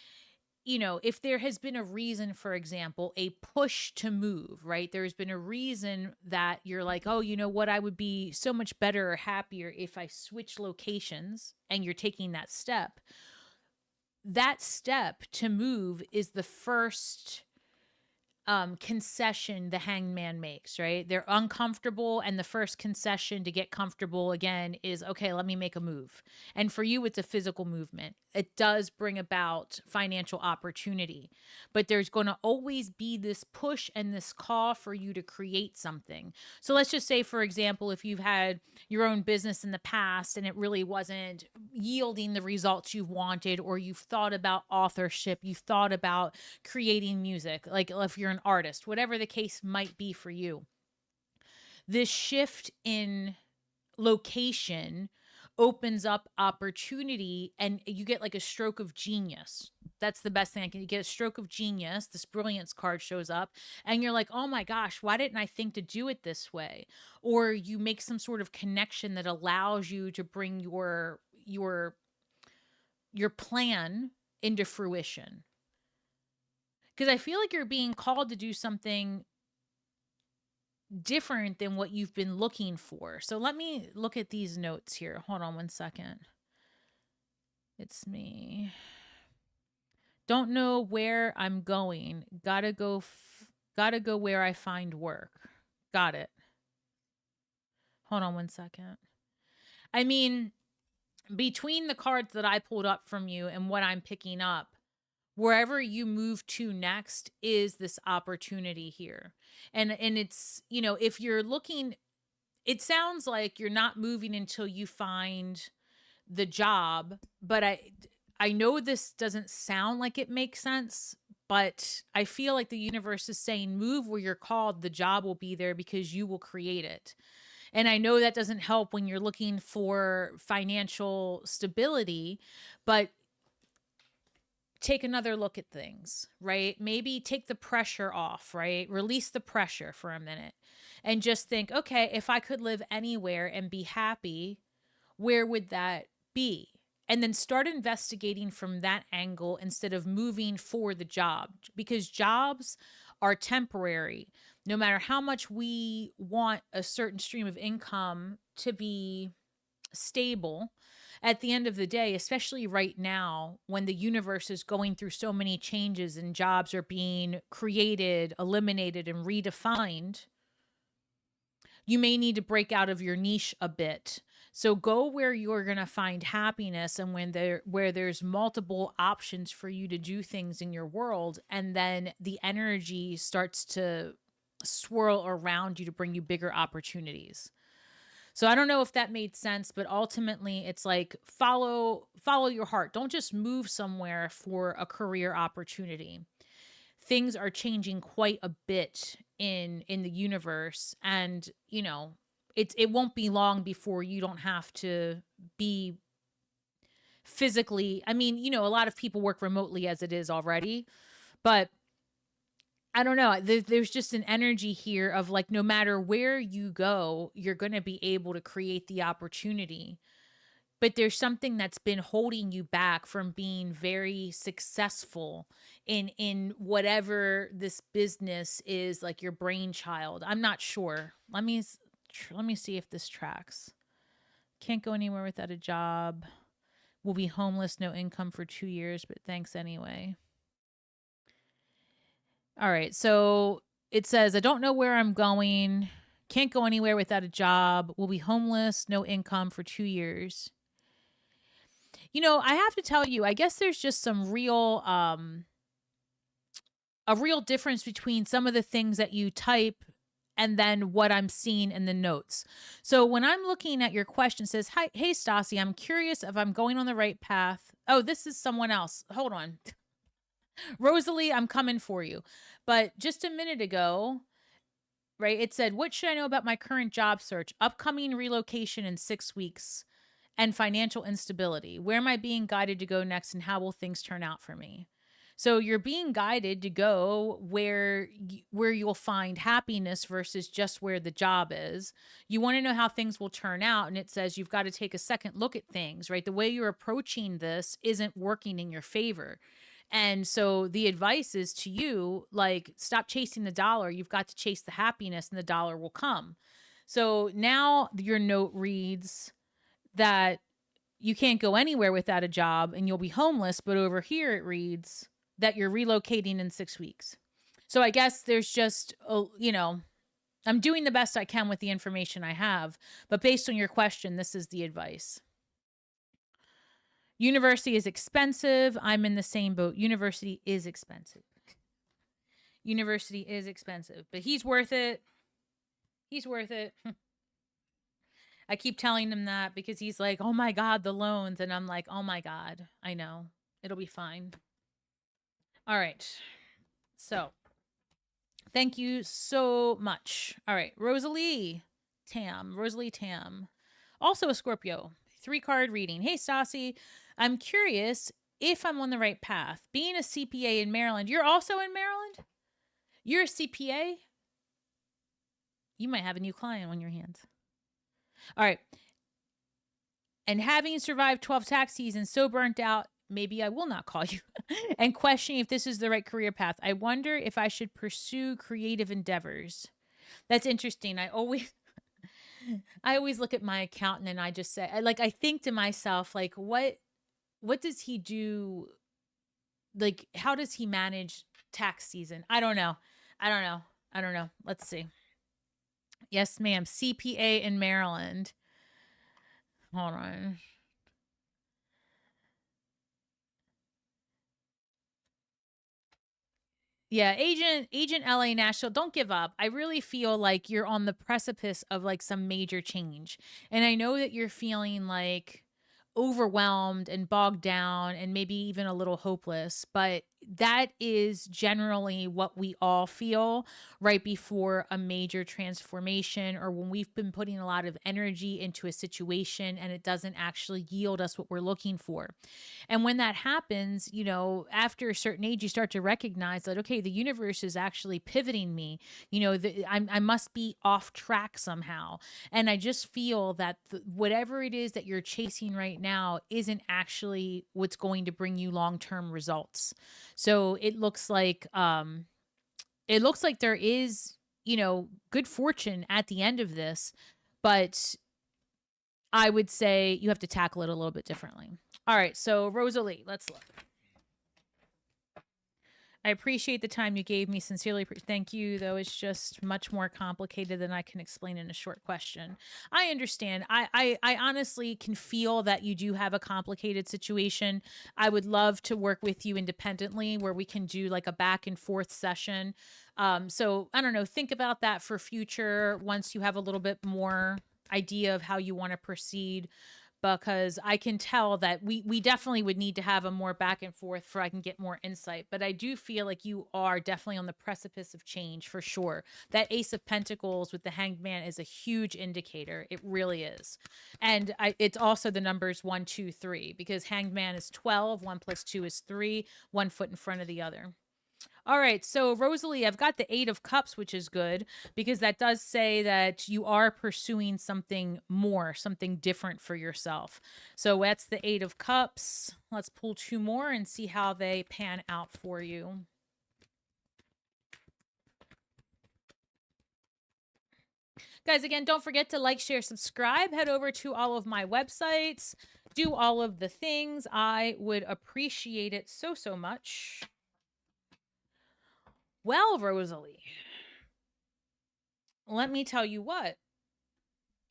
if there has been a reason, for example, a push to move, right? There's been a reason that you're like, oh, you know what? I would be so much better or happier if I switch locations, and you're taking that step. That step to move is the first concession the hanged man makes, right? They're uncomfortable, and the first concession to get comfortable again is, okay, let me make a move. And for you, it's a physical movement. It does bring about financial opportunity, but there's going to always be this push and this call for you to create something. So let's just say, for example, if you've had your own business in the past and it really wasn't yielding the results you wanted, or you've thought about authorship, you've thought about creating music, like if you're an artist, whatever the case might be for you, this shift in location opens up opportunity, and you get like a stroke of genius. That's the best thing I can. You get a stroke of genius. This brilliance card shows up, and you're like, oh my gosh, why didn't I think to do it this way? Or you make some sort of connection that allows you to bring your plan into fruition. Because I feel like you're being called to do something different than what you've been looking for. So let me look at these notes here. Hold on one second. It's me. Don't know where I'm going. Gotta go where I find work. Got it. Hold on one second. I mean, between the cards that I pulled up from you and what I'm picking up, wherever you move to next is this opportunity here. And it's, if you're looking, it sounds like you're not moving until you find the job, but I know this doesn't sound like it makes sense, but I feel like the universe is saying move where you're called, the job will be there because you will create it. And I know that doesn't help when you're looking for financial stability, but take another look at things, right? Maybe take the pressure off, right? Release the pressure for a minute and just think, okay, if I could live anywhere and be happy, where would that be? And then start investigating from that angle instead of moving for the job, because jobs are temporary. No matter how much we want a certain stream of income to be stable, at the end of the day, especially right now when the universe is going through so many changes and jobs are being created, eliminated, and redefined, you may need to break out of your niche a bit. So go where you're going to find happiness, and where there's multiple options for you to do things in your world, and then the energy starts to swirl around you to bring you bigger opportunities. So I don't know if that made sense, but ultimately it's like follow your heart. Don't just move somewhere for a career opportunity. Things are changing quite a bit in the universe, and it won't be long before you don't have to be physically. I mean, a lot of people work remotely as it is already, but I don't know. There's just an energy here of like, no matter where you go, you're going to be able to create the opportunity. But there's something that's been holding you back from being very successful in whatever this business is, like your brainchild. I'm not sure. Let me see if this tracks. Can't go anywhere without a job. Will be homeless, no income for 2 years, but thanks anyway. All right, so it says, I don't know where I'm going. Can't go anywhere without a job. Will be homeless, no income for 2 years. I have to tell you, I guess there's just some a real difference between some of the things that you type and then what I'm seeing in the notes. So when I'm looking at your question, it says, hi, hey, Stasi, I'm curious if I'm going on the right path. Oh, this is someone else. Hold on. Rosalie, I'm coming for you. But just a minute ago, right, it said, what should I know about my current job search? Upcoming relocation in 6 weeks. and financial instability. Where am I being guided to go next, and how will things turn out for me? So you're being guided to go where you'll find happiness versus just where the job is. You want to know how things will turn out, and it says you've got to take a second look at things, right? The way you're approaching this isn't working in your favor. And so the advice is to you, like, stop chasing the dollar. You've got to chase the happiness, and the dollar will come. So now your note reads that you can't go anywhere without a job and you'll be homeless. But over here it reads that you're relocating in 6 weeks. So I guess there's just, I'm doing the best I can with the information I have. But based on your question, this is the advice. University is expensive. I'm in the same boat. University is expensive. University is expensive, but he's worth it. He's worth it. I keep telling him that because he's like, oh my God, the loans. And I'm like, oh my God, I know. It'll be fine. All right. So thank you so much. All right. Rosalie Tam. Also a Scorpio. 3-card reading. Hey, Stasi. I'm curious if I'm on the right path. Being a CPA in Maryland. You're also in Maryland? You're a CPA? You might have a new client on your hands. All right. And having survived 12 tax seasons, so burnt out, maybe I will not call you, and questioning if this is the right career path. I wonder if I should pursue creative endeavors. That's interesting. I always look at my accountant and I just say, I think to myself, like, what does he do? Like, how does he manage tax season? I don't know. Let's see. Yes, ma'am. CPA in Maryland. Hold on. Yeah, agent LA Nashville, don't give up. I really feel like you're on the precipice of like some major change. And I know that you're feeling like overwhelmed and bogged down and maybe even a little hopeless, but that is generally what we all feel right before a major transformation, or when we've been putting a lot of energy into a situation and it doesn't actually yield us what we're looking for. And when that happens, after a certain age, you start to recognize that, okay, the universe is actually pivoting me, I must be off track somehow. And I just feel that whatever it is that you're chasing right now isn't actually what's going to bring you long-term results. So it looks like there is, good fortune at the end of this, but I would say you have to tackle it a little bit differently. All right. So Rosalie, let's look. I appreciate the time you gave me. Sincerely, thank you, though. It's just much more complicated than I can explain in a short question. I understand. I honestly can feel that you do have a complicated situation. I would love to work with you independently where we can do like a back and forth session. So I don't know. Think about that for future once you have a little bit more idea of how you want to proceed, because I can tell that we definitely would need to have a more back and forth for I can get more insight. But I do feel like you are definitely on the precipice of change for sure. That Ace of Pentacles with the Hanged Man is a huge indicator. It really is. And it's also the numbers 1, 2, 3, because Hanged Man is 12, 1 + 2 is 3, 1 foot in front of the other. All right, so Rosalie, I've got the 8 of Cups, which is good because that does say that you are pursuing something more, something different for yourself. So that's the 8 of Cups. Let's pull 2 more and see how they pan out for you. Guys, again, don't forget to like, share, subscribe. Head over to all of my websites. Do all of the things. I would appreciate it so, so much. Well, Rosalie, let me tell you what.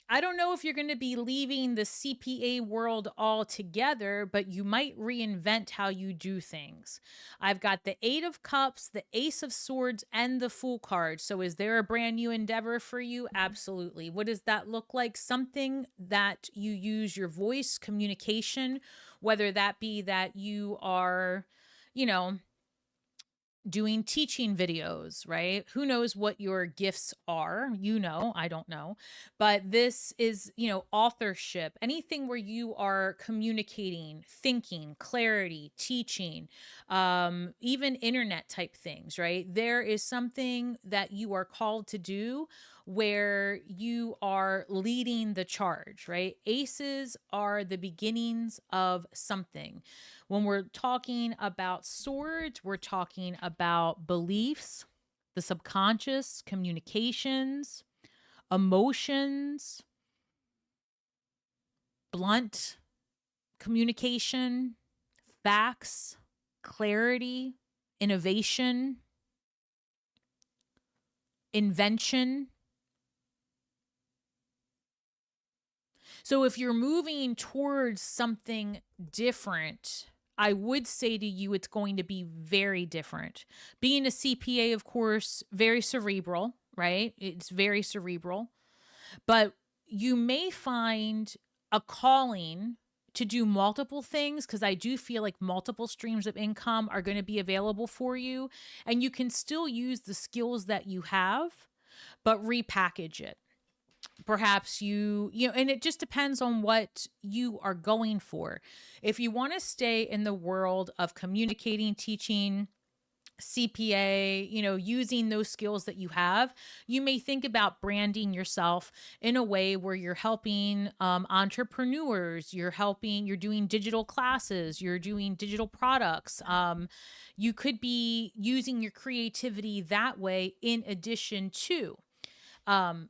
I don't know if you're going to be leaving the CPA world altogether, but you might reinvent how you do things. I've got the 8 of Cups, the Ace of Swords, and the Fool card. So is there a brand new endeavor for you? Absolutely. What does that look like? Something that you use your voice, communication, whether that be that you are, doing teaching videos, right? Who knows what your gifts are? You know, I don't know. But this is, authorship, anything where you are communicating, thinking, clarity, teaching, even internet type things, right? There is something that you are called to do where you are leading the charge, right? Aces are the beginnings of something. When we're talking about swords, we're talking about beliefs, the subconscious, communications, emotions, blunt communication, facts, clarity, innovation, invention. So if you're moving towards something different, I would say to you, it's going to be very different. Being a CPA, of course, very cerebral, right? It's very cerebral, but you may find a calling to do multiple things, because I do feel like multiple streams of income are going to be available for you, and you can still use the skills that you have, but repackage it. Perhaps and it just depends on what you are going for. If you want to stay in the world of communicating, teaching, CPA, using those skills that you have, you may think about branding yourself in a way where you're helping entrepreneurs, you're doing digital classes, you're doing digital products. You could be using your creativity that way in addition to.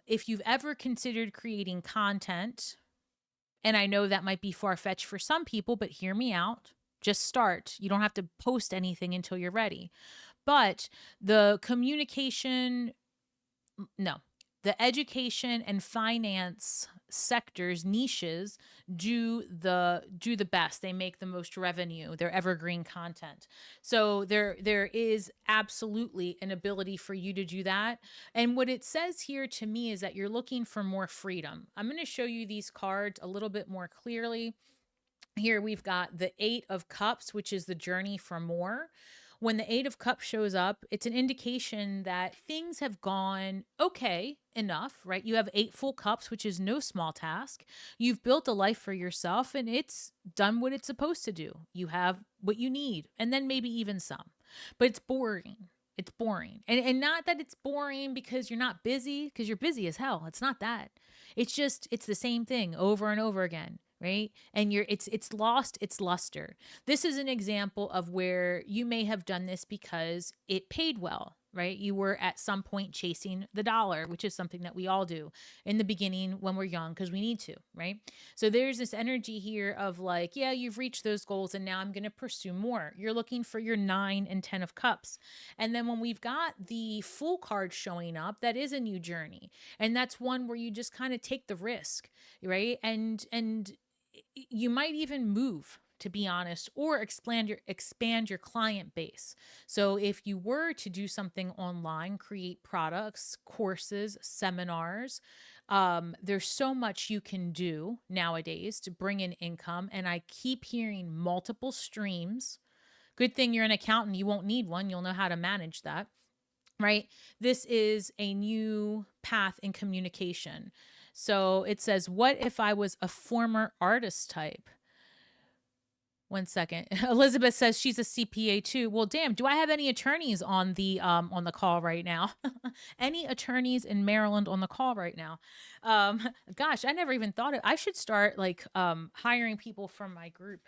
If you've ever considered creating content, and I know that might be far-fetched for some people, but hear me out. Just start. You don't have to post anything until you're ready. But the communication, no, the education and finance sectors, niches, do the best. They make the most revenue. They're evergreen content. So there is absolutely an ability for you to do that. And what it says here to me is that you're looking for more freedom. I'm going to show you these cards a little bit more clearly. Here we've got the 8 of Cups, which is the journey for more. When the 8 of Cups shows up, it's an indication that things have gone okay enough, right? You have 8 full cups, which is no small task. You've built a life for yourself and it's done what it's supposed to do. You have what you need, and then maybe even some. But it's boring. It's boring. And not that it's boring because you're not busy, because you're busy as hell. It's not that. It's just, it's the same thing over and over again. Right? And it's lost its luster. This is an example of where you may have done this because it paid well, right? You were at some point chasing the dollar, which is something that we all do in the beginning when we're young, because we need to, right? So there's this energy here of like, yeah, you've reached those goals and now I'm going to pursue more. You're looking for your 9 and 10 of Cups. And then when we've got the Fool card showing up, that is a new journey. And that's one where you just kind of take the risk, right? And you might even move, to be honest, or expand your client base. So if you were to do something online, create products, courses, seminars, there's so much you can do nowadays to bring in income. And I keep hearing multiple streams. Good thing you're an accountant. You won't need one. You'll know how to manage that, right? This is a new path in communication. So it says, what if I was a former artist type? One second. Elizabeth says she's a CPA too. Well, damn, do I have any attorneys on the call right now? Any attorneys in Maryland on the call right now? Gosh, I never even thought I should start like hiring people from my group.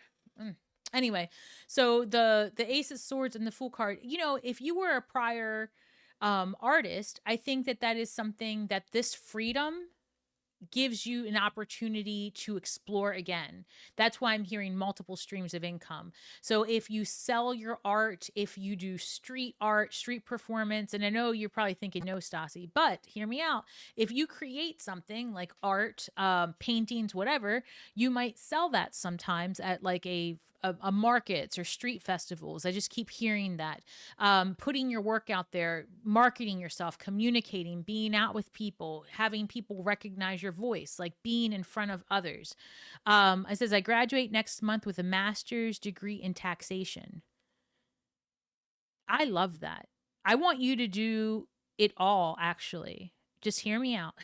Anyway, so the Ace of Swords and the Fool card, if you were a prior artist, I think that is something that this freedom gives you an opportunity to explore again. That's why I'm hearing multiple streams of income. So if you sell your art, if you do street art, street performance, and I know you're probably thinking, no, Stasi, but hear me out. If you create something like art, paintings, whatever, you might sell that sometimes at like a markets or street festivals. I just keep hearing that. Putting your work out there, marketing yourself, communicating, being out with people, having people recognize your voice, like being in front of others. It says, I graduate next month with a master's degree in taxation. I love that. I want you to do it all, actually. Just hear me out.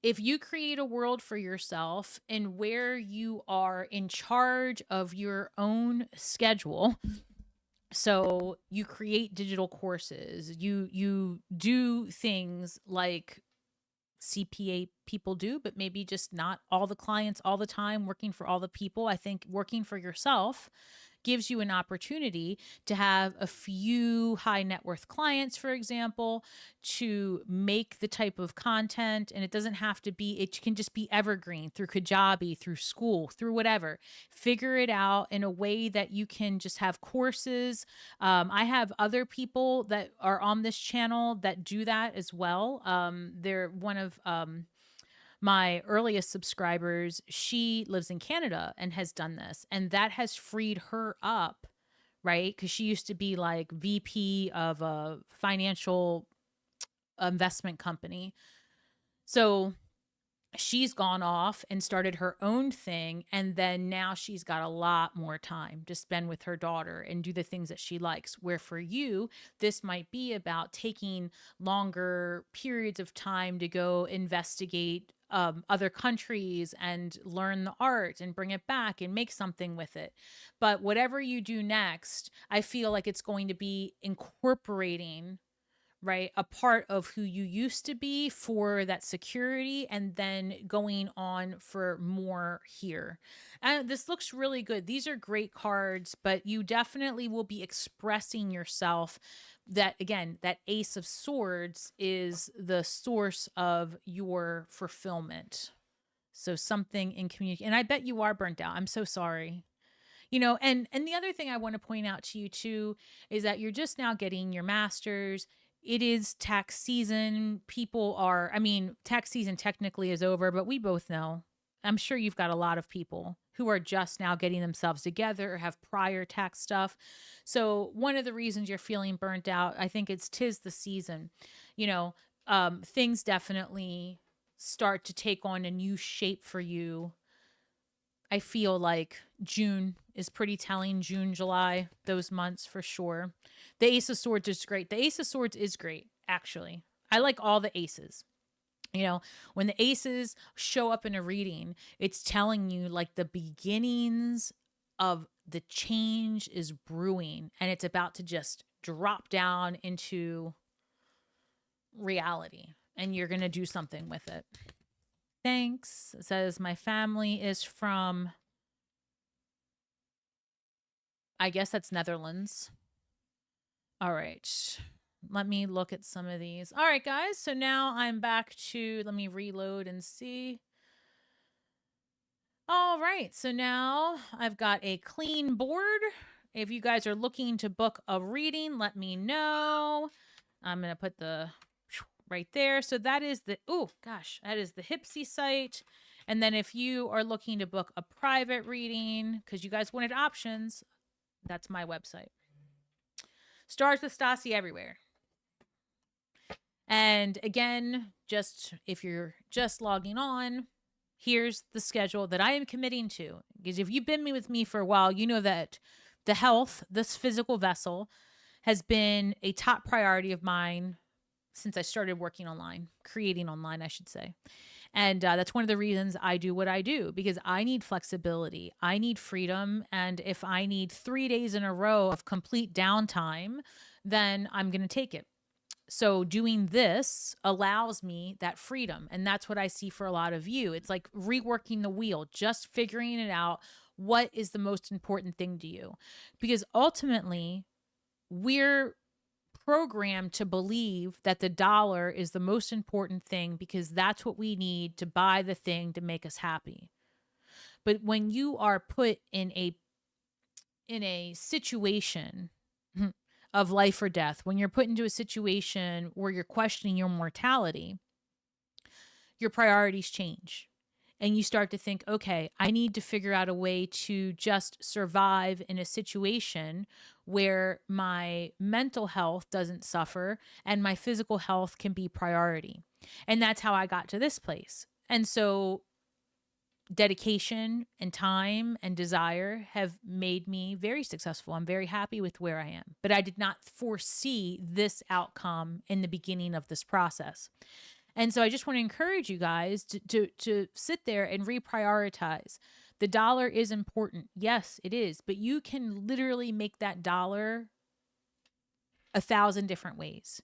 If you create a world for yourself and where you are in charge of your own schedule, so you create digital courses, you do things like CPA people do, but maybe just not all the clients all the time, working for all the people. I think working for yourself gives you an opportunity to have a few high net worth clients, for example, to make the type of content. And it doesn't have to be, it can just be evergreen through Kajabi, through school, through whatever. Figure it out in a way that you can just have courses. I have other people that are on this channel that do that as well. They're one of, my earliest subscribers, she lives in Canada and has done this. And that has freed her up, right? Because she used to be like VP of a financial investment company. So she's gone off and started her own thing. And then now she's got a lot more time to spend with her daughter and do the things that she likes. Where for you, this might be about taking longer periods of time to go investigate other countries and learn the art and bring it back and make something with it. But whatever you do next, I feel like it's going to be incorporating, right, a part of who you used to be for that security and then going on for more here. And this looks really good. These are great cards, but you definitely will be expressing yourself. That again, that Ace of Swords is the source of your fulfillment. So something in community, and I bet you are burnt out. I'm so sorry. And the other thing I want to point out to you too is that you're just now getting your master's. It is tax season. People are, I mean, tax season technically is over, but we both know. I'm sure you've got a lot of people who are just now getting themselves together or have prior tax stuff. So one of the reasons you're feeling burnt out, I think it's 'tis the season. You know, things definitely start to take on a new shape for you. I feel like June is pretty telling. June, July, those months for sure. The Ace of Swords is great. The Ace of Swords is great, actually. I like all the aces. When the aces show up in a reading, it's telling you like the beginnings of the change is brewing and it's about to just drop down into reality and you're going to do something with it. Thanks. It says my family is from, I guess that's Netherlands. All right. Let me look at some of these. All right, guys. So now I'm back to, let me reload and see. All right. So now I've got a clean board. If you guys are looking to book a reading, let me know. I'm going to put the right there. So that is the, oh gosh, that is the Hypsee site. And then if you are looking to book a private reading, because you guys wanted options, that's my website. Stars with Stasi everywhere. And again, just if you're just logging on, here's the schedule that I am committing to. Because if you've been with me for a while, you know that the health, this physical vessel, has been a top priority of mine since I started working online, creating online, I should say. And that's one of the reasons I do what I do, because I need flexibility. I need freedom. And if I need 3 days in a row of complete downtime, then I'm going to take it. So doing this allows me that freedom. And that's what I see for a lot of you. It's like reworking the wheel, just figuring it out. What is the most important thing to you? Because ultimately, we're programmed to believe that the dollar is the most important thing because that's what we need to buy the thing to make us happy. But when you are put in a situation of life or death, when you're put into a situation where you're questioning your mortality, your priorities change. And you start to think, okay, I need to figure out a way to just survive in a situation where my mental health doesn't suffer and my physical health can be priority. And that's how I got to this place. And so dedication and time and desire have made me very successful. I'm very happy with where I am, but I did not foresee this outcome in the beginning of this process. And so I just want to encourage you guys to sit there and reprioritize. The dollar is important. Yes, it is, but you can literally make that dollar 1,000 different ways.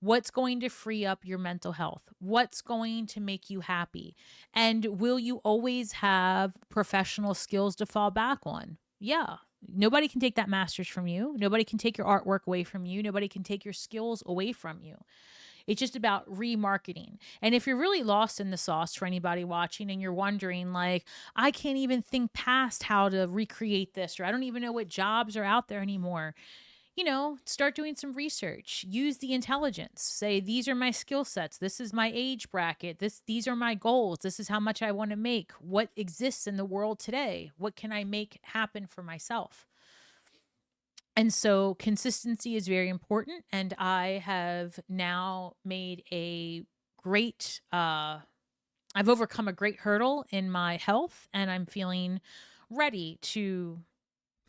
What's going to free up your mental health? What's going to make you happy? And will you always have professional skills to fall back on? Yeah. Nobody can take that master's from you. Nobody can take your artwork away from you. Nobody can take your skills away from you. It's just about remarketing. And if you're really lost in the sauce for anybody watching and you're wondering, like, I can't even think past how to recreate this, or I don't even know what jobs are out there anymore, start doing some research. Use the intelligence. Say, these are my skill sets. This is my age bracket. These are my goals. This is how much I want to make. What exists in the world today? What can I make happen for myself? And so consistency is very important. And I have now made a great, I've overcome a great hurdle in my health, and I'm feeling ready to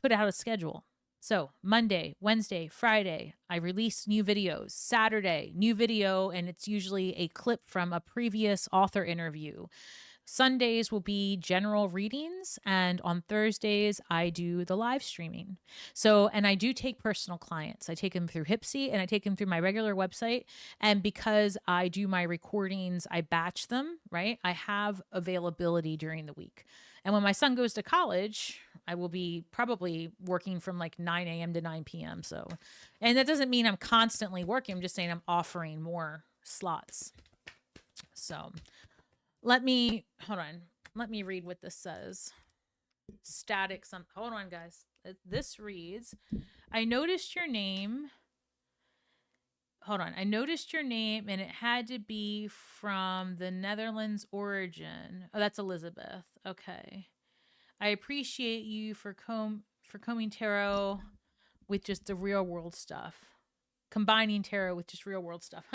put out a schedule. So Monday, Wednesday, Friday, I release new videos. Saturday, new video, and it's usually a clip from a previous author interview. Sundays will be general readings, and on Thursdays, I do the live streaming. So, and I do take personal clients. I take them through Hypsee and I take them through my regular website. And because I do my recordings, I batch them, right? I have availability during the week. And when my son goes to college, I will be probably working from like 9 a.m. to 9 p.m. So, and that doesn't mean I'm constantly working. I'm just saying I'm offering more slots. So hold on. Let me read what this says. Hold on, guys. This reads, I noticed your name. Hold on. I noticed your name and it had to be from the Netherlands origin. Oh, that's Elizabeth. Okay. I appreciate you for combing tarot with just the real world stuff. Combining tarot with just real world stuff.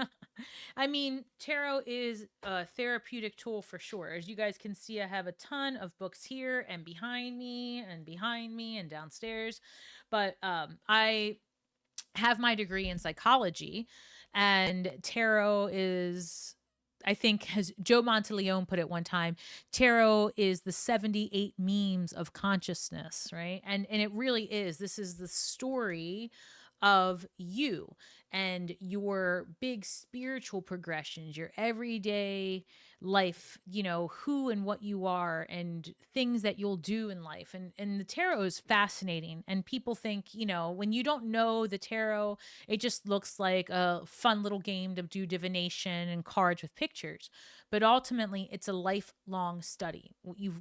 I mean, tarot is a therapeutic tool for sure. As you guys can see, I have a ton of books here and behind me and downstairs. But I have my degree in psychology, and tarot is, I think, as Joe Monteleone put it one time, tarot is the 78 memes of consciousness, right? And it really is. This is the story of you and your big spiritual progressions, your everyday life, who and what you are and things that you'll do in life. And the tarot is fascinating. And people think, when you don't know the tarot, it just looks like a fun little game to do divination and cards with pictures. But ultimately, it's a lifelong study.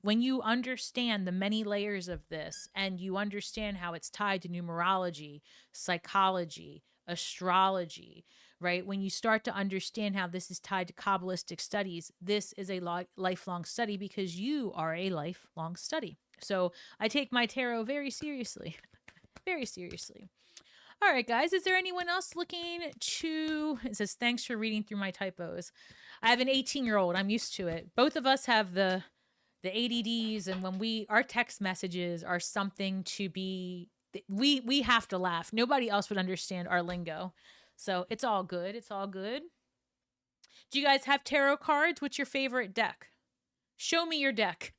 When you understand the many layers of this and you understand how it's tied to numerology, psychology, astrology, right? When you start to understand how this is tied to Kabbalistic studies, this is a lifelong study because you are a lifelong study. So I take my tarot very seriously, very seriously. All right, guys, is there anyone else looking to, it says, thanks for reading through my typos. I have an 18-year-old. I'm used to it. Both of us have the ADDs, and when our text messages are something to be, we have to laugh. Nobody else would understand our lingo. So it's all good. It's all good. Do you guys have tarot cards? What's your favorite deck? Show me your deck.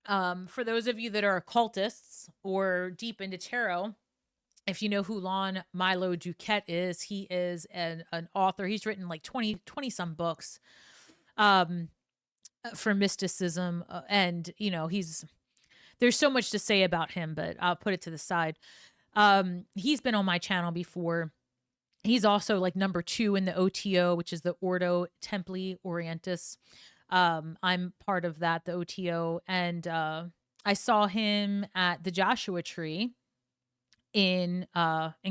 For those of you that are occultists or deep into tarot, if you know who Lon Milo Duquette is, he is an author. He's written like 20 some books for mysticism. And, there's so much to say about him, but I'll put it to the side. He's been on my channel before. He's also like number 2 in the OTO, which is the Ordo Templi Orientis. I'm part of that, the OTO. And I saw him at the Joshua Tree in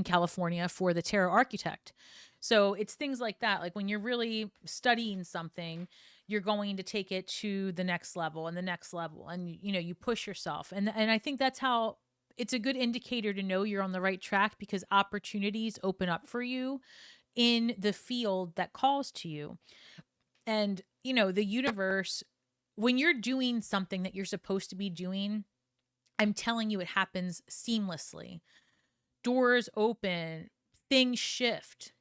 California for the Tarot Architect. So it's things like that. Like when you're really studying something, you're going to take it to the next level and the next level. And, you push yourself. And I think that's how it's a good indicator to know you're on the right track, because opportunities open up for you in the field that calls to you. And, you know, the universe, when you're doing something that you're supposed to be doing, I'm telling you, it happens seamlessly. Doors open, things shift,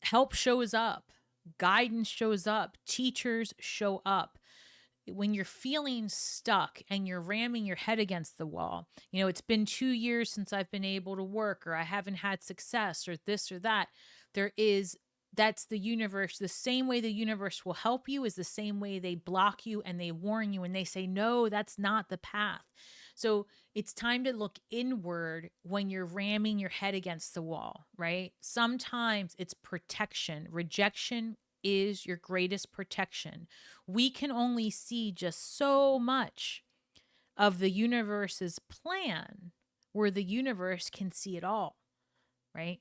help shows up, guidance shows up, teachers show up. When you're feeling stuck and you're ramming your head against the wall, you know, it's been 2 years since I've been able to work, or I haven't had success, or this or that. That's the universe. The same way the universe will help you is the same way they block you and they warn you and they say, no, that's not the path. So it's time to look inward when you're ramming your head against the wall, right? Sometimes it's protection. Rejection is your greatest protection. We can only see just so much of the universe's plan where the universe can see it all, right?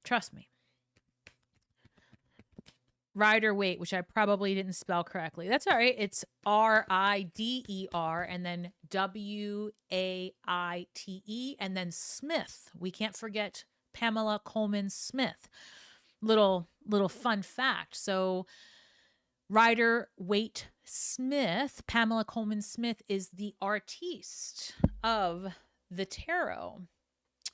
Trust me. Rider Waite, which I probably didn't spell correctly. That's all right. It's Rider and then Waite and then Smith. We can't forget Pamela Coleman Smith. Little fun fact. So Rider Waite Smith, Pamela Coleman Smith, is the artiste of the tarot.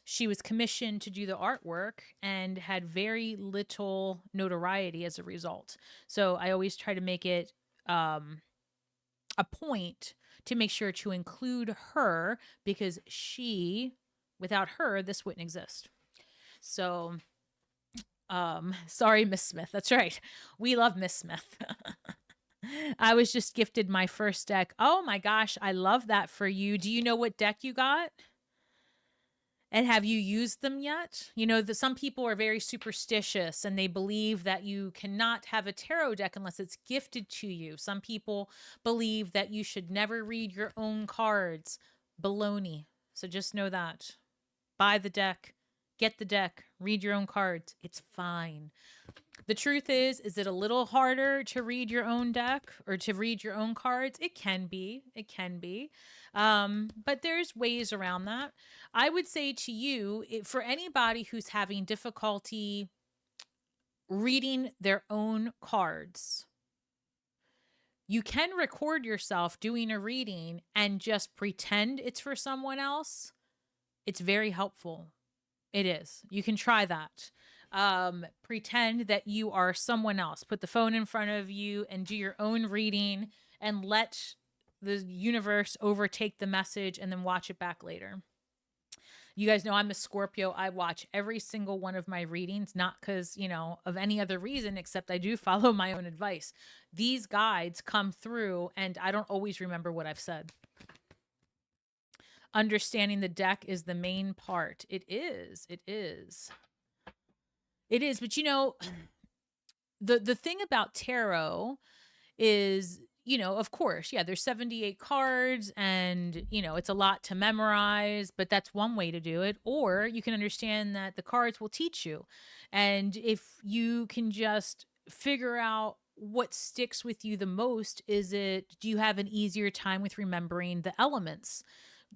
She was commissioned to do the artwork and had very little notoriety as a result. So I always try to make it a point to make sure to include her, because without her, this wouldn't exist. So, sorry, Miss Smith. That's right. We love Miss Smith. I was just gifted my first deck. Oh my gosh, I love that for you. Do you know what deck you got? And have you used them yet? You know, some people are very superstitious and they believe that you cannot have a tarot deck unless it's gifted to you. Some people believe that you should never read your own cards. Baloney. So just know that. Buy the deck. Get the deck. Read your own cards. It's fine. The truth is it a little harder to read your own deck or to read your own cards? It can be. It can be. But there's ways around that. I would say to you, for anybody who's having difficulty reading their own cards, you can record yourself doing a reading and just pretend it's for someone else. It's very helpful. It is. You can try that. Pretend that you are someone else. Put the phone in front of you and do your own reading and let the universe overtake the message and then watch it back later. You guys know I'm a Scorpio. I watch every single one of my readings, not because, you know, of any other reason, except I do follow my own advice. These guides come through and I don't always remember what I've said. Understanding the deck is the main part. It is. It is. It is. But, you know, the thing about tarot is, you know, of course, yeah, there's 78 cards and, you know, it's a lot to memorize, but that's one way to do it. Or you can understand that the cards will teach you. And if you can just figure out what sticks with you the most, do you have an easier time with remembering the elements,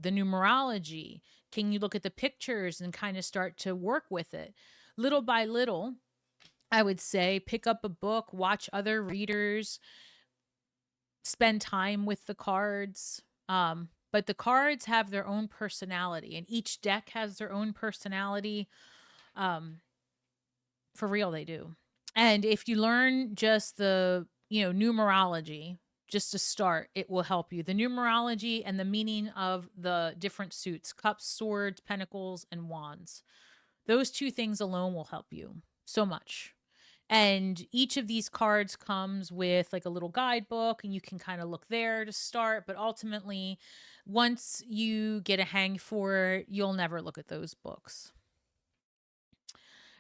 the numerology? Can you look at the pictures and kind of start to work with it? Little by little, I would say pick up a book, watch other readers, spend time with the cards. But the cards have their own personality and each deck has their own personality. For real, they do. And if you learn just the, you know, numerology, just to start, it will help you. The numerology and the meaning of the different suits, cups, swords, pentacles, and wands. Those two things alone will help you so much. And each of these cards comes with like a little guidebook and you can kind of look there to start. But ultimately, once you get a hang for it, you'll never look at those books.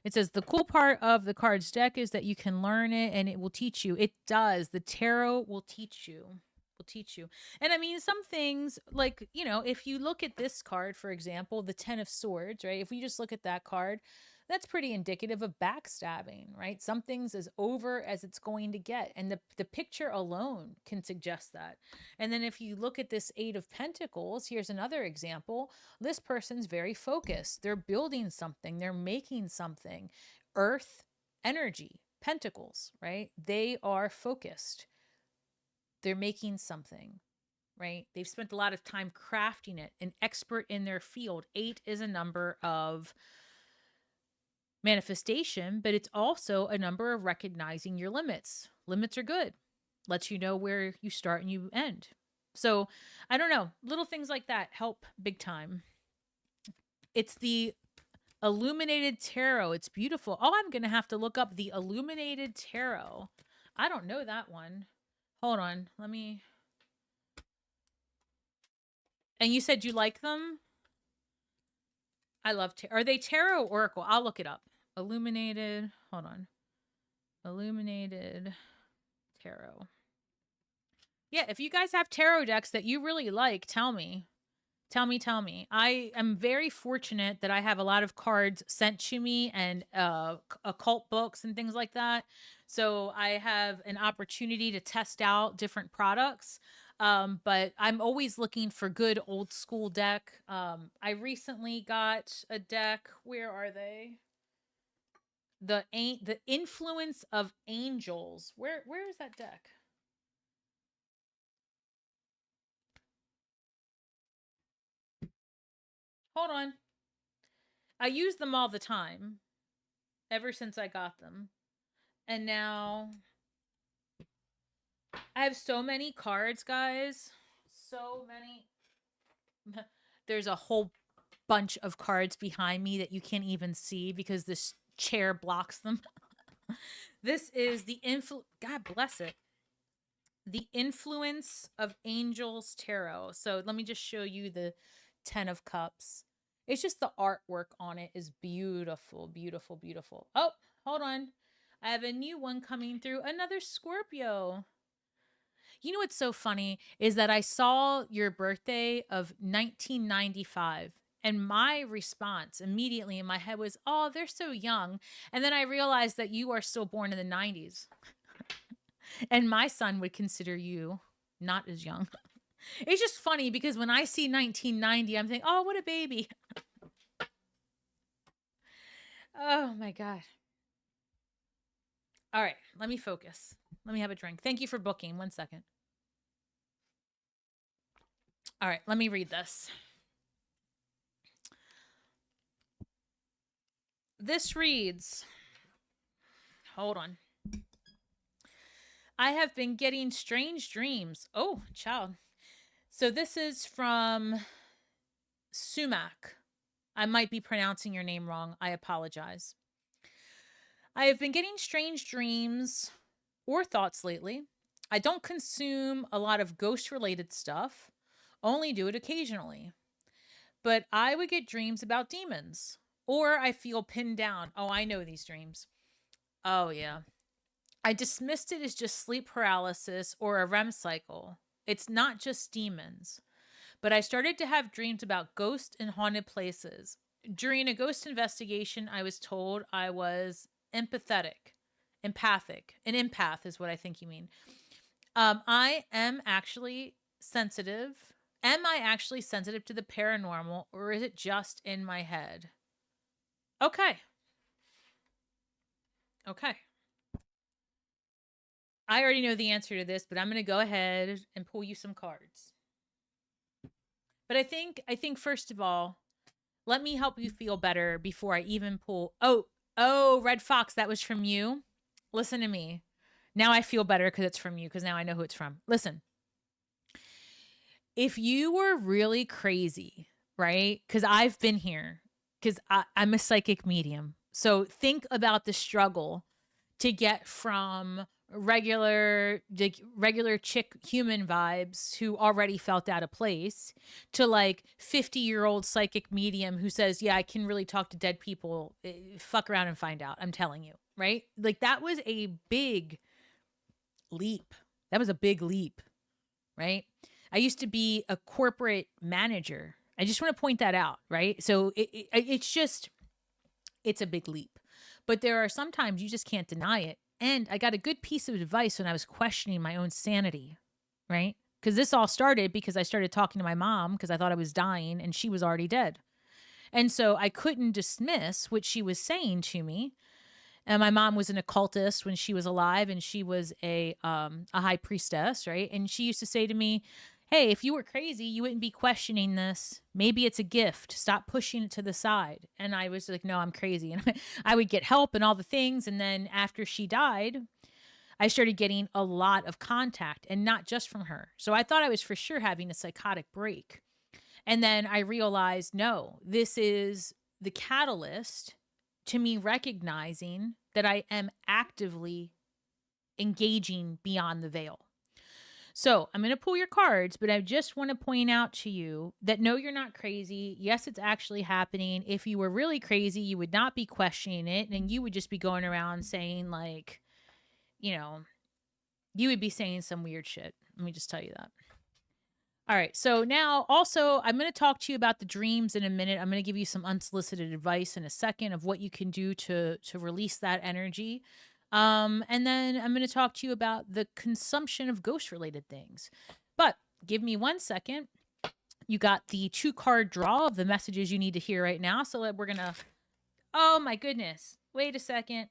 It says the cool part of the cards deck is that you can learn it and it will teach you. It does. The tarot will teach you. Will teach you. And I mean, some things like, you know, if you look at this card, for example, the 10 of Swords, right? If we just look at that card, that's pretty indicative of backstabbing, right? Something's as over as it's going to get. And the picture alone can suggest that. And then if you look at this 8 of Pentacles, here's another example. This person's very focused. They're building something. They're making something. Earth energy, pentacles, right? They are focused. They're making something, right? They've spent a lot of time crafting it, an expert in their field. 8 is a number of manifestation, but it's also a number of recognizing your limits. Limits are good. Lets you know where you start and you end. So I don't know, little things like that help big time. It's the Illuminated Tarot. It's beautiful. Oh, I'm going to have to look up the Illuminated Tarot. I don't know that one. Hold on. Let me. And you said you like them? I love tarot. Are they tarot or oracle? I'll look it up. Illuminated. Hold on. Illuminated Tarot. Yeah, if you guys have tarot decks that you really like, tell me. Tell me. I am very fortunate that I have a lot of cards sent to me and occult books and things like that. So I have an opportunity to test out different products. But I'm always looking for good old school deck. I recently got a deck. Where are they? The Influence of Angels. Where is that deck? Hold on. I use them all the time ever since I got them. And now I have so many cards, guys. So many. There's a whole bunch of cards behind me that you can't even see because this chair blocks them. This is the God bless it. The Influence of Angels Tarot. So let me just show you the 10 of Cups. It's just the artwork on it is beautiful, beautiful, beautiful. Oh, hold on. I have a new one coming through. Another Scorpio. You know what's so funny is that I saw your birthday of 1995. And my response immediately in my head was, oh, they're so young. And then I realized that you are still born in the 90s. And my son would consider you not as young. It's just funny because when I see 1990, I'm thinking, oh, what a baby. Oh, my God. All right, let me focus. Let me have a drink. Thank you for booking. 1 second. All right, let me read this. This reads, hold on. I have been getting strange dreams. Oh, child. So this is from Sumac. I might be pronouncing your name wrong. I apologize. I have been getting strange dreams or thoughts lately. I don't consume a lot of ghost-related stuff. Only do it occasionally. But I would get dreams about demons. Or I feel pinned down. Oh, I know these dreams. Oh, yeah. I dismissed it as just sleep paralysis or a REM cycle. It's not just demons. But I started to have dreams about ghosts and haunted places. During a ghost investigation, I was told I was empathic. An empath is what I think you mean. I am actually sensitive. Am I actually sensitive to the paranormal, or is it just in my head? Okay. I already know the answer to this, but I'm going to go ahead and pull you some cards. But I think first of all, let me help you feel better before I even pull. Oh, Red Fox, that was from you. Listen to me. Now I feel better because it's from you, because now I know who it's from. Listen. If you were really crazy, right? Because I've been here, because I'm a psychic medium. So think about the struggle to get from regular chick human vibes who already felt out of place to like 50-year-old psychic medium who says, yeah, I can really talk to dead people. Fuck around and find out. I'm telling you, right? Like that was a big leap. Right? I used to be a corporate manager. I just want to point that out, right? So it's a big leap. But there are sometimes you just can't deny it. And I got a good piece of advice when I was questioning my own sanity, right? Because this all started because I started talking to my mom because I thought I was dying and she was already dead. And so I couldn't dismiss what she was saying to me. And my mom was an occultist when she was alive, and she was a high priestess, right? And she used to say to me, "Hey, if you were crazy, you wouldn't be questioning this. Maybe it's a gift. Stop pushing it to the side." And I was like, "No, I'm crazy." And I would get help and all the things. And then after she died, I started getting a lot of contact, and not just from her. So I thought I was for sure having a psychotic break. And then I realized, no, this is the catalyst to me recognizing that I am actively engaging beyond the veil. So I'm going to pull your cards, but I just want to point out to you that no, you're not crazy. Yes, it's actually happening. If you were really crazy, you would not be questioning it, and you would just be going around saying, like, you know, you would be saying some weird shit. Let me just tell you that. All right. So now also, I'm going to talk to you about the dreams in a minute. I'm going to give you some unsolicited advice in a second of what you can do to release that energy. And then I'm going to talk to you about the consumption of ghost related things. But give me 1 second. You got the 2-card draw of the messages you need to hear right now. So we're going to, oh my goodness. Wait a second.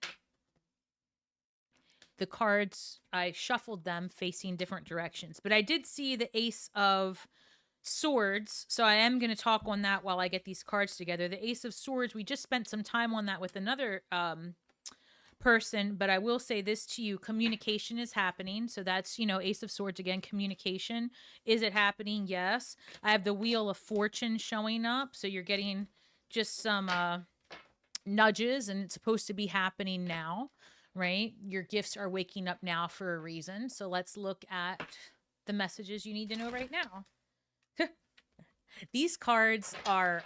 The cards, I shuffled them facing different directions, but I did see the Ace of Swords. So I am going to talk on that while I get these cards together. The Ace of Swords, we just spent some time on that with another person, but I will say this to you. Communication is happening. So that's, Ace of Swords again, communication. Is it happening? Yes. I have the Wheel of Fortune showing up. So you're getting just some nudges, and it's supposed to be happening now, right? Your gifts are waking up now for a reason. So let's look at the messages you need to know right now. These cards are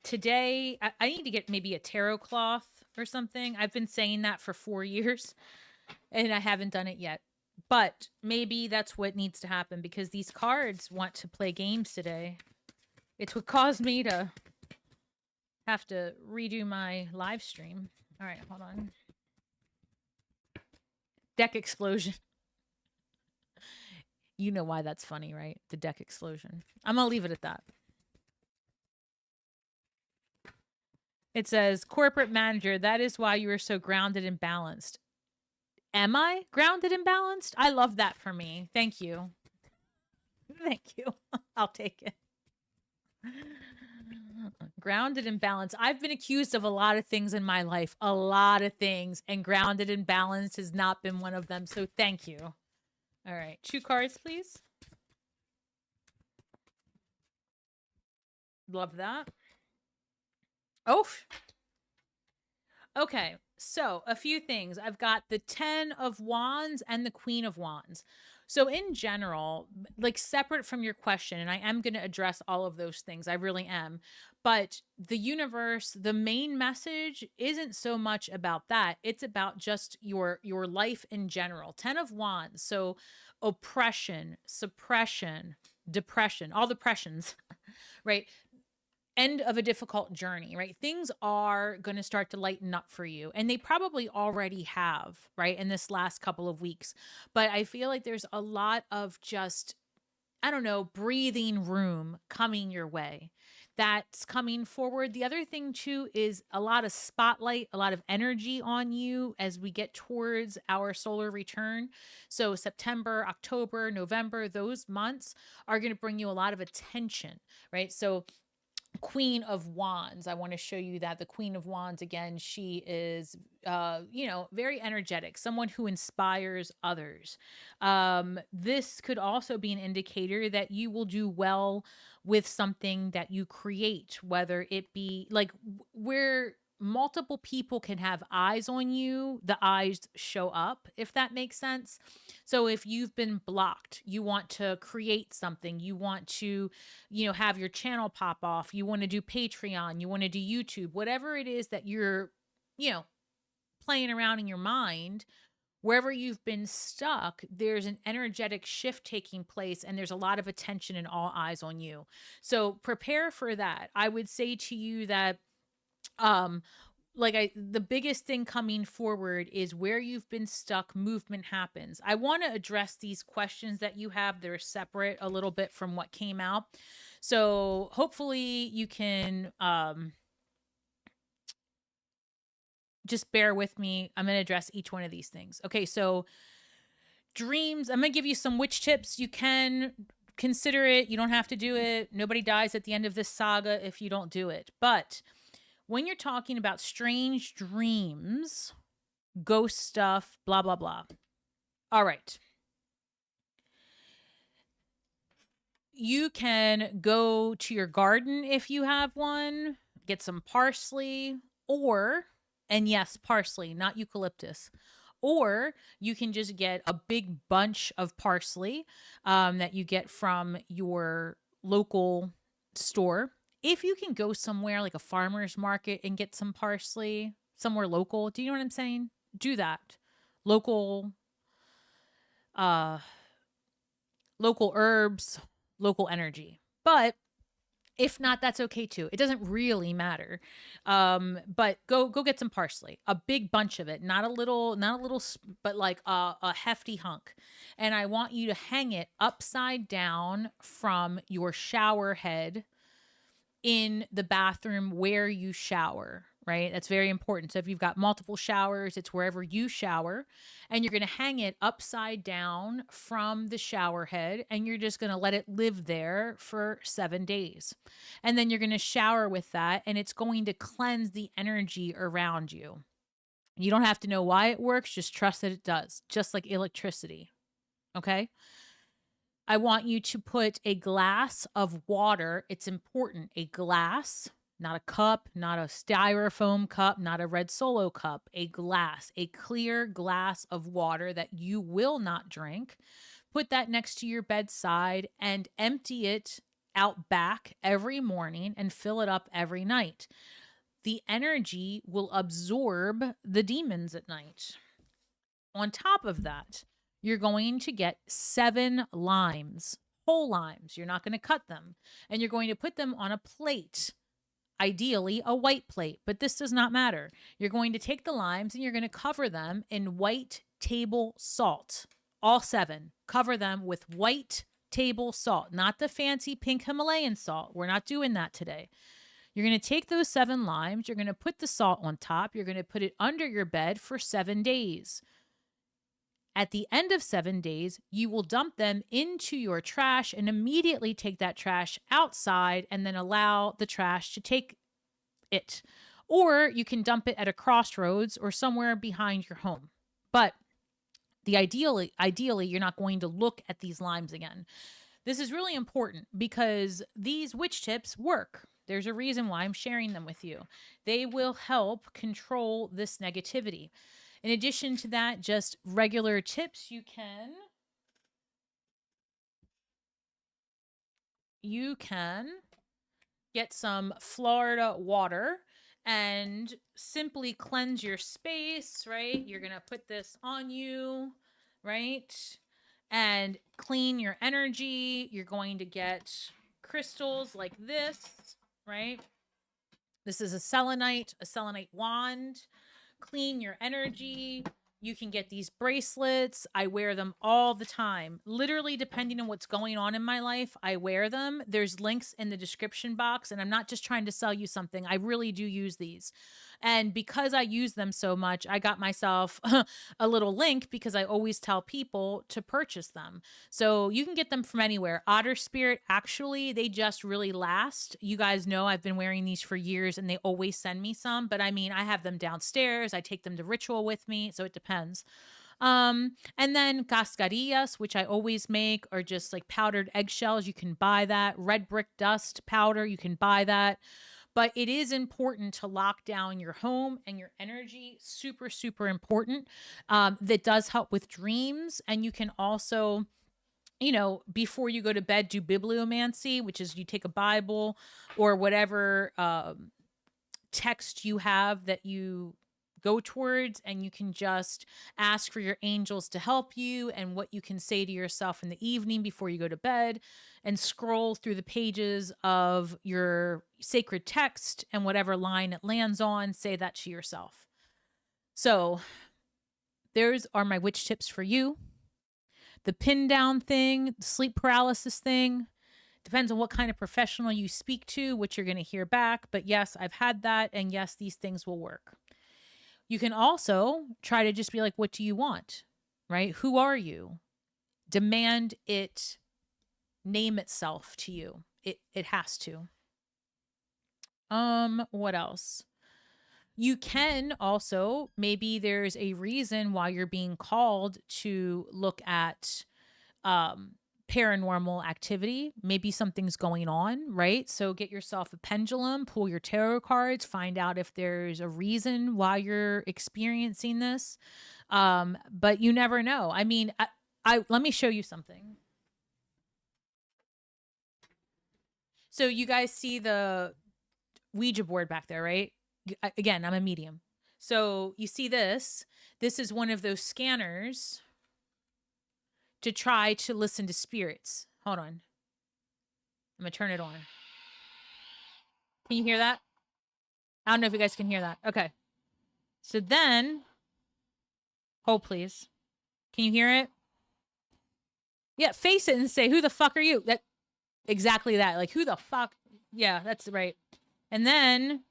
today. I need to get maybe a tarot cloth or something. I've been saying that for 4 years and I haven't done it yet. But maybe that's what needs to happen, because these cards want to play games today. It's what caused me to have to redo my live stream. All right, hold on. Deck explosion. You know why that's funny, right? The deck explosion. I'm going to leave it at that. It says, corporate manager, that is why you are so grounded and balanced. Am I grounded and balanced? I love that for me. Thank you. Thank you. I'll take it. Grounded and balanced. I've been accused of a lot of things in my life, a lot of things, and grounded and balanced has not been one of them. So thank you. All right. 2 cards, please. Love that. Oh. Okay. So a few things. I've got the 10 of Wands and the Queen of Wands. So in general, like separate from your question, and I am going to address all of those things. I really am. But the universe, the main message isn't so much about that. It's about just your life in general. 10 of Wands. So oppression, suppression, depression, all depressions, right? End of a difficult journey, right? Things are going to start to lighten up for you. And they probably already have, right? In this last couple of weeks. But I feel like there's a lot of just, I don't know, breathing room coming your way. That's coming forward. The other thing too is a lot of spotlight, a lot of energy on you as we get towards our solar return. So September, October, November, those months are going to bring you a lot of attention, right? So Queen of Wands, I want to show you that the Queen of Wands, again, she is very energetic, someone who inspires others. This could also be an indicator that you will do well with something that you create, whether it be like where multiple people can have eyes on you, the eyes show up, if that makes sense. So if you've been blocked, you want to create something, you want to, have your channel pop off, you want to do Patreon, you want to do YouTube, whatever it is that you're, playing around in your mind, wherever you've been stuck, there's an energetic shift taking place and there's a lot of attention and all eyes on you. So prepare for that. I would say to you that the biggest thing coming forward is where you've been stuck, movement happens. I want to address these questions that you have. They're separate a little bit from what came out. So hopefully you can just bear with me. I'm going to address each one of these things. Okay, so dreams, I'm going to give you some witch tips. You can consider it. You don't have to do it. Nobody dies at the end of this saga if you don't do it. But when you're talking about strange dreams, ghost stuff, blah, blah, blah. All right. You can go to your garden if you have one, get some parsley, or, and yes, parsley, not eucalyptus. Or you can just get a big bunch of parsley that you get from your local store. If you can go somewhere like a farmer's market and get some parsley, somewhere local, do you know what I'm saying? Do that. Local, uh, local herbs, local energy. But if not, that's okay too. It doesn't really matter. But go get some parsley, a big bunch of it, not a little, but like a hefty hunk. And I want you to hang it upside down from your shower head in the bathroom where you shower, right? That's very important. So if you've got multiple showers, it's wherever you shower, and you're going to hang it upside down from the shower head, and you're just going to let it live there for 7 days. And then you're going to shower with that, and it's going to cleanse the energy around you. You don't have to know why it works, just trust that it does, just like electricity. Okay? I want you to put a glass of water. It's important. A glass, not a cup, not a styrofoam cup, not a red Solo cup, a glass, a clear glass of water that you will not drink. Put that next to your bedside and empty it out back every morning and fill it up every night. The energy will absorb the demons at night. On top of that, you're going to get 7 limes, whole limes. You're not going to cut them. And you're going to put them on a plate, ideally a white plate, but this does not matter. You're going to take the limes and you're going to cover them in white table salt. All 7. Cover them with white table salt, not the fancy pink Himalayan salt. We're not doing that today. You're going to take those 7 limes. You're going to put the salt on top. You're going to put it under your bed for 7 days. At the end of 7 days, you will dump them into your trash and immediately take that trash outside and then allow the trash to take it. Or you can dump it at a crossroads or somewhere behind your home. But ideally, you're not going to look at these limes again. This is really important because these witch tips work. There's a reason why I'm sharing them with you. They will help control this negativity. In addition to that, just regular tips, you can get some Florida water and simply cleanse your space, right? You're going to put this on you, right? And clean your energy. You're going to get crystals like this, right? This is a selenite wand. Clean your energy. You can get these bracelets. I wear them all the time. Literally, depending on what's going on in my life, I wear them. There's links in the description box, and I'm not just trying to sell you something. I really do use these. And because I use them so much, I got myself a little link because I always tell people to purchase them. So you can get them from anywhere. Otter Spirit, actually, they just really last. You guys know I've been wearing these for years and they always send me some. But I mean, I have them downstairs. I take them to ritual with me. So it depends. And then cascarillas, which I always make, are just like powdered eggshells. You can buy that. Red brick dust powder, you can buy that. But it is important to lock down your home and your energy. Super, super important. That does help with dreams. And you can also, you know, before you go to bed, do bibliomancy, which is you take a Bible or whatever text you have that you go towards, and you can just ask for your angels to help you and what you can say to yourself in the evening before you go to bed, and scroll through the pages of your sacred text, and whatever line it lands on, say that to yourself. So there's are my witch tips for you. The pin down thing, the sleep paralysis thing, depends on what kind of professional you speak to, what you're going to hear back. But yes, I've had that. And yes, these things will work. You can also try to just be like, what do you want? Right? Who are you? Demand it name itself to you. It has to. What else? You can also, maybe there's a reason why you're being called to look at paranormal activity. Maybe something's going on, right? So get yourself a pendulum, pull your tarot cards, find out if there's a reason why you're experiencing this. But you never know. I mean, I let me show you something. So you guys see the Ouija board back there, right? Again, I'm a medium. So you see this. This is one of those scanners to try to listen to spirits. Hold on. I'm going to turn it on. Can you hear that? I don't know if you guys can hear that. Okay. So then, hold please. Can you hear it? Yeah, face it and say, who the fuck are you? That exactly that. Like, who the fuck? Yeah, that's right. And then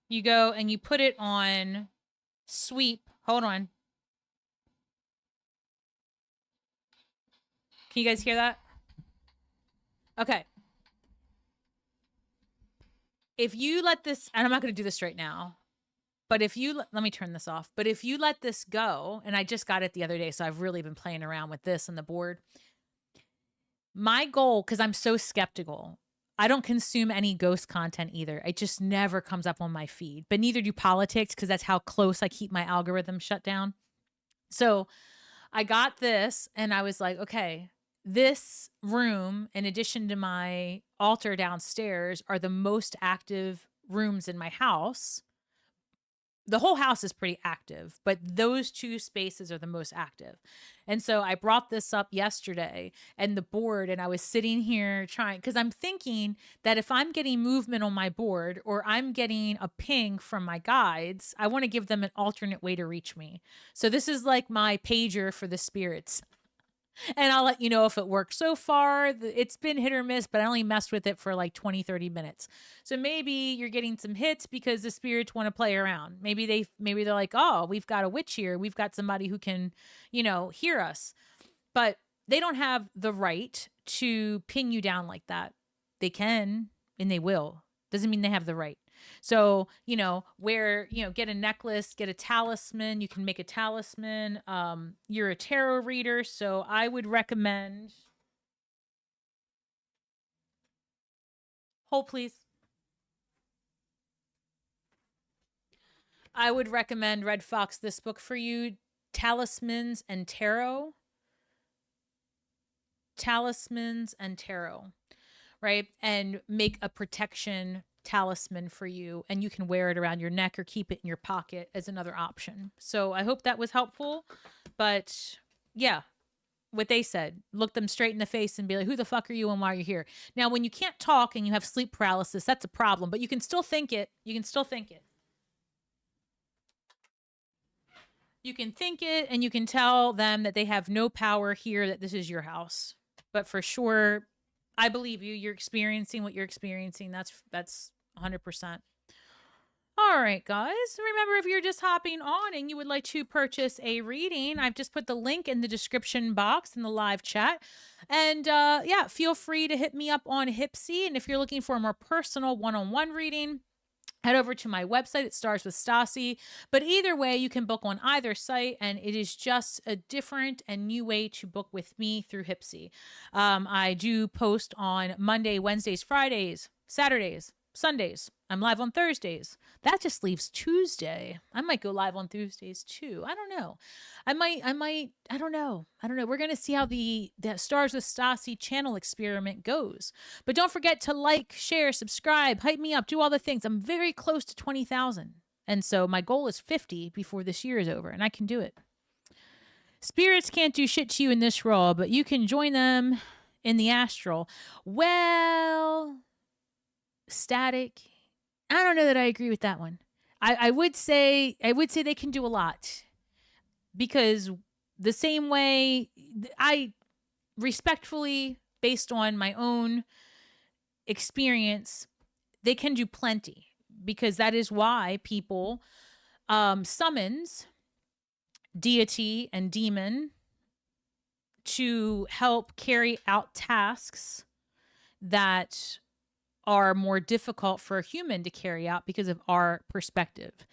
you go and you put it on sweep. Hold on. Can you guys hear that? Okay. If you let this, and I'm not going to do this right now, but if you, let me turn this off. But if you let this go, and I just got it the other day, so I've really been playing around with this and the board. My goal, because I'm so skeptical, I don't consume any ghost content either. It just never comes up on my feed, but neither do politics, because that's how close I keep my algorithm shut down. So I got this and I was like, okay, this room, in addition to my altar downstairs, are the most active rooms in my house. The whole house is pretty active, but those two spaces are the most active. And so I brought this up yesterday and the board, and I was sitting here trying, because I'm thinking that if I'm getting movement on my board or I'm getting a ping from my guides, I want to give them an alternate way to reach me. So this is like my pager for the spirits. And I'll let you know if it works. So far, it's been hit or miss, but I only messed with it for like 20, 30 minutes. So maybe you're getting some hits because the spirits want to play around. Maybe they're like, oh, we've got a witch here. We've got somebody who can, hear us. But they don't have the right to pin you down like that. They can, and they will. Doesn't mean they have the right. So, get a necklace, get a talisman. You can make a talisman. You're a tarot reader. So I would recommend. Hold, please. I would recommend Red Fox, this book for you, Talismans and Tarot. Talismans and Tarot, right? And make a protection talisman for you, and you can wear it around your neck or keep it in your pocket as another option. So I hope that was helpful. But yeah, what they said, look them straight in the face and be like, who the fuck are you and why are you here? Now, when you can't talk and you have sleep paralysis, that's a problem, but you can still think it. You can still think it. You can think it, and you can tell them that they have no power here, that this is your house. But for sure, I believe you. You're experiencing what you're experiencing. That's 100%. All right, guys. Remember, if you're just hopping on and you would like to purchase a reading, I've just put the link in the description box in the live chat. And yeah, feel free to hit me up on Hypsee. And if you're looking for a more personal one-on-one reading, head over to my website. It starswithstasi. But either way, you can book on either site, and it is just a different and new way to book with me through Hypsee. I do post on Monday, Wednesdays, Fridays, Saturdays, Sundays. I'm live on Thursdays. That just leaves Tuesday. I might go live on Tuesdays too. I don't know. I don't know. We're going to see how the Stars with Stasi channel experiment goes. But don't forget to like, share, subscribe, hype me up, do all the things. I'm very close to 20,000. And so my goal is 50 before this year is over, and I can do it. Spirits can't do shit to you in this role, but you can join them in the astral. Well, static. I don't know that I agree with that one. I would say they can do a lot, because the same way I respectfully, based on my own experience, they can do plenty, because that is why people summons deity and demon to help carry out tasks that are more difficult for a human to carry out because of our perspective.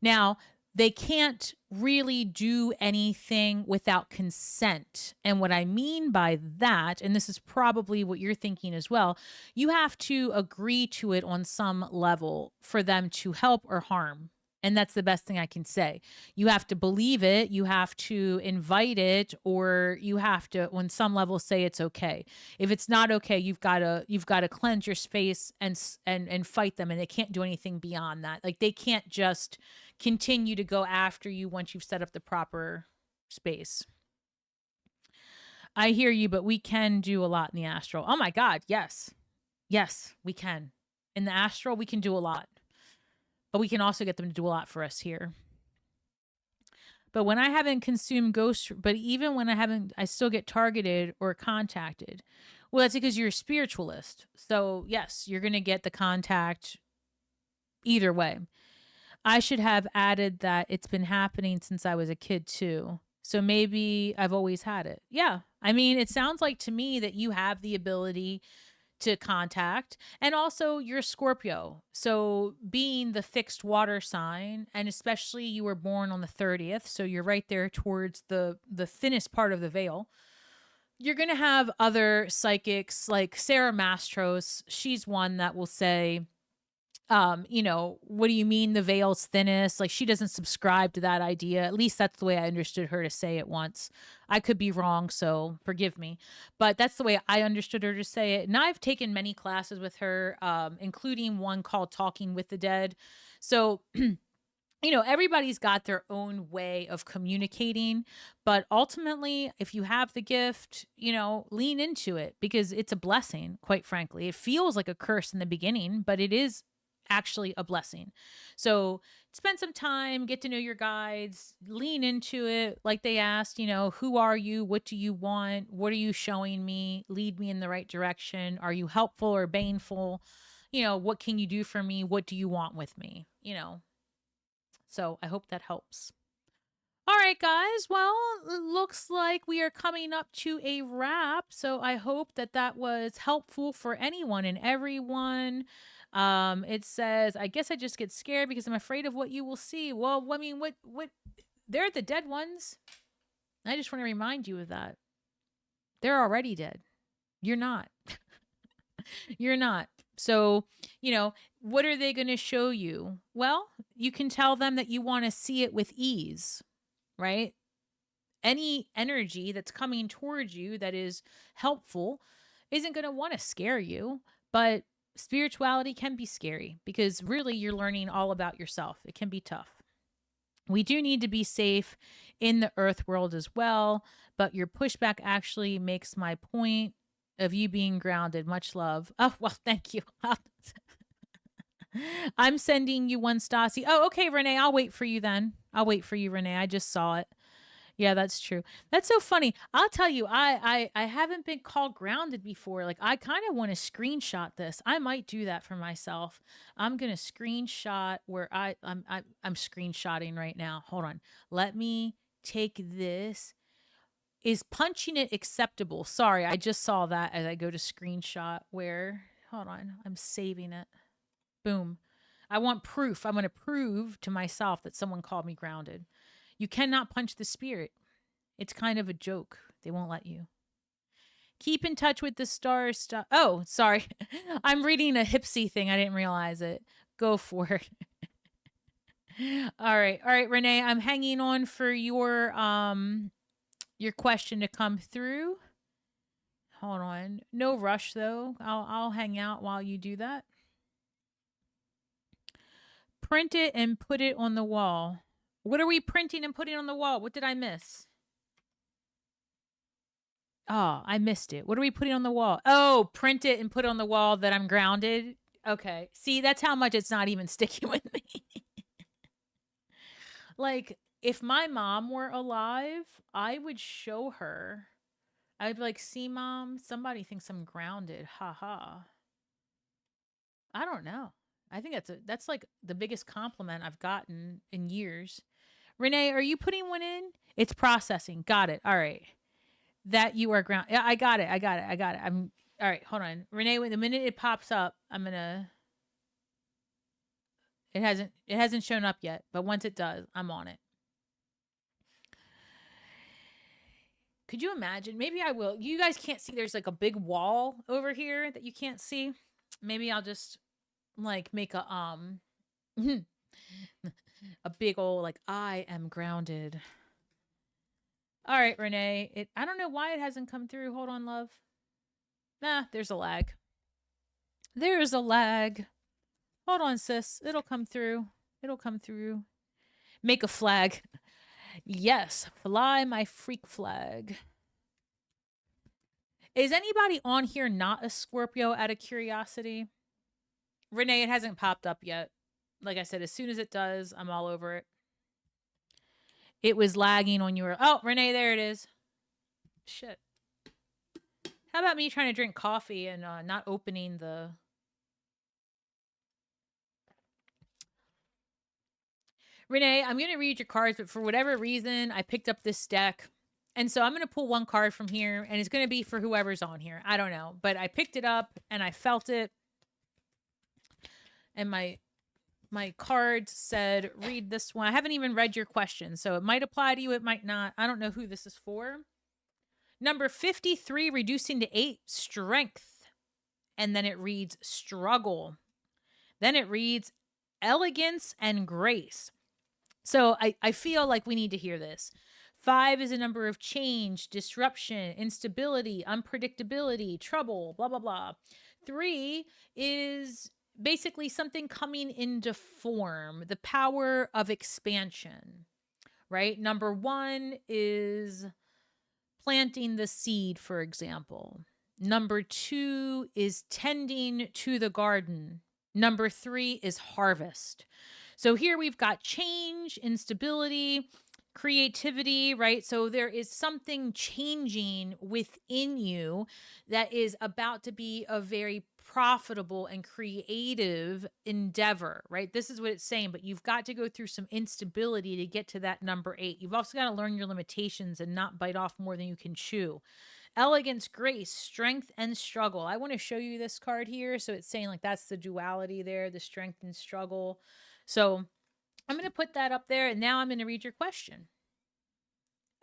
Now, they can't really do anything without consent. And what I mean by that, and this is probably what you're thinking as well, you have to agree to it on some level for them to help or harm. And that's the best thing I can say. You have to believe it, you have to invite it, or you have to, on some level, say it's okay. If it's not okay, you've got to cleanse your space and fight them, and they can't do anything beyond that. Like, they can't just continue to go after you once you've set up the proper space. I hear you, but we can do a lot in the astral. Oh my God, yes. Yes, we can. In the astral, we can do a lot. But we can also get them to do a lot for us here. But when I haven't consumed ghost, but even when I still get targeted or contacted. Well, that's because you're a spiritualist. So yes, you're going to get the contact either way. I should have added that it's been happening since I was a kid too. So maybe I've always had it. Yeah. I mean, it sounds like to me that you have the ability to contact, and also you're Scorpio. So being the fixed water sign, and especially you were born on the 30th, so you're right there towards the thinnest part of the veil. You're going to have other psychics like Sarah Mastros. She's one that will say, what do you mean the veil's thinnest? Like, she doesn't subscribe to that idea. At least that's the way I understood her to say it once. I could be wrong, so forgive me. But that's the way I understood her to say it. And I've taken many classes with her, including one called Talking with the Dead. So, everybody's got their own way of communicating. But ultimately, if you have the gift, lean into it, because it's a blessing, quite frankly. It feels like a curse in the beginning, but it is actually a blessing. So spend some time, get to know your guides, lean into it. Like they asked, who are you? What do you want? What are you showing me? Lead me in the right direction. Are you helpful or baneful? What can you do for me? What do you want with me? So I hope that helps. All right, guys. Well, it looks like we are coming up to a wrap. So I hope that was helpful for anyone and everyone. It says, I guess I just get scared because I'm afraid of what you will see. Well, I mean, what, they're the dead ones. I just want to remind you of that. They're already dead. You're not. You're not. So, what are they going to show you? Well, you can tell them that you want to see it with ease, right? Any energy that's coming towards you that is helpful isn't going to want to scare you, but spirituality can be scary because really you're learning all about yourself. It can be tough. We do need to be safe in the earth world as well, but your pushback actually makes my point of you being grounded. Much love. Oh, well, thank you. I'm sending you one, Stasi. Oh, okay, Renee. I'll wait for you then. I'll wait for you, Renee. I just saw it. Yeah, that's true. That's so funny. I'll tell you, I haven't been called grounded before. Like, I kind of want to screenshot this. I might do that for myself. I'm gonna screenshot where I'm screenshotting right now. Hold on. Let me take this. Is punching it acceptable? Sorry, I just saw that as I go to screenshot where. Hold on. I'm saving it. Boom. I want proof. I'm going to prove to myself that someone called me grounded. You cannot punch the spirit. It's kind of a joke. They won't let you. Keep in touch with the stars. Oh, sorry. I'm reading a Hypsee thing. I didn't realize it. Go for it. All right. All right, Renee, I'm hanging on for your question to come through. Hold on. No rush though. I'll hang out while you do that. Print it and put it on the wall. What are we printing and putting on the wall? What did I miss? Oh, I missed it. What are we putting on the wall? Oh, print it and put it on the wall that I'm grounded. Okay. See, that's how much it's not even sticking with me. Like, if my mom were alive, I would show her. I'd be like, see, Mom, somebody thinks I'm grounded. Ha ha. I don't know. I think that's like the biggest compliment I've gotten in years. Renee, are you putting one in? It's processing. Got it. All right. That you are ground. Yeah, I got it. I got it. I got it. I'm all right. Hold on, Renee. When the minute it pops up, I'm gonna. It hasn't shown up yet, but once it does, I'm on it. Could you imagine? Maybe I will. You guys can't see. There's like a big wall over here that you can't see. Maybe I'll just like make a big old like I am grounded. All right, Renee. I don't know why it hasn't come through. Hold on, love. Nah, there's a lag. There's a lag. Hold on, sis. It'll come through. It'll come through. Make a flag. Yes, fly my freak flag. Is anybody on here not a Scorpio out of curiosity? Renee, it hasn't popped up yet. Like I said, as soon as it does, I'm all over it. It was lagging on your... Oh, Renee, there it is. Shit. How about me trying to drink coffee and not opening the... Renee, I'm going to read your cards, but for whatever reason, I picked up this deck. And so I'm going to pull one card from here, and it's going to be for whoever's on here. I don't know. But I picked it up, and I felt it. And my cards said, read this one. I haven't even read your question, so it might apply to you. It might not. I don't know who this is for. Number 53, reducing to 8, strength. And then it reads struggle. Then it reads elegance and grace. So I feel like we need to hear this. 5 is a number of change, disruption, instability, unpredictability, trouble, blah, blah, blah. 3 is basically something coming into form, the power of expansion, right? Number 1 is planting the seed, for example. Number 2 is tending to the garden. Number 3 is harvest. So here we've got change, instability, creativity, right? So there is something changing within you that is about to be a very profitable and creative endeavor, right? This is what it's saying, but you've got to go through some instability to get to that number 8. You've also got to learn your limitations and not bite off more than you can chew. Elegance, grace, strength, and struggle. I want to show you this card here. So it's saying like that's the duality there, the strength and struggle. So I'm going to put that up there, and now I'm going to read your question.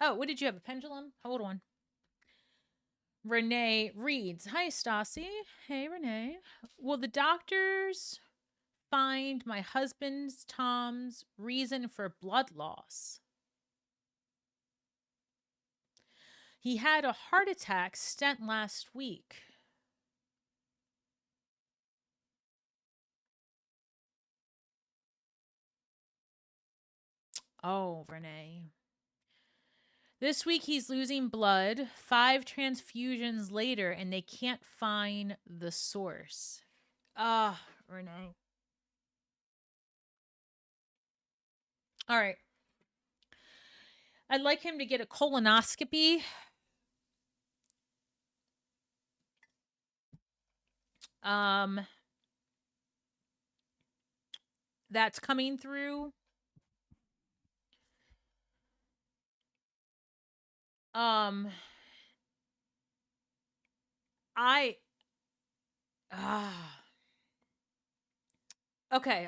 Oh, what did you have? A pendulum? Hold on. Renee reads, hi, Stasi. Hey, Renee. Will the doctors find my husband's Tom's reason for blood loss? He had a heart attack stent last week. Oh, Renee. This week he's losing blood 5 transfusions later, and they can't find the source. Ah, Renee. All right. I'd like him to get a colonoscopy. That's coming through. Okay,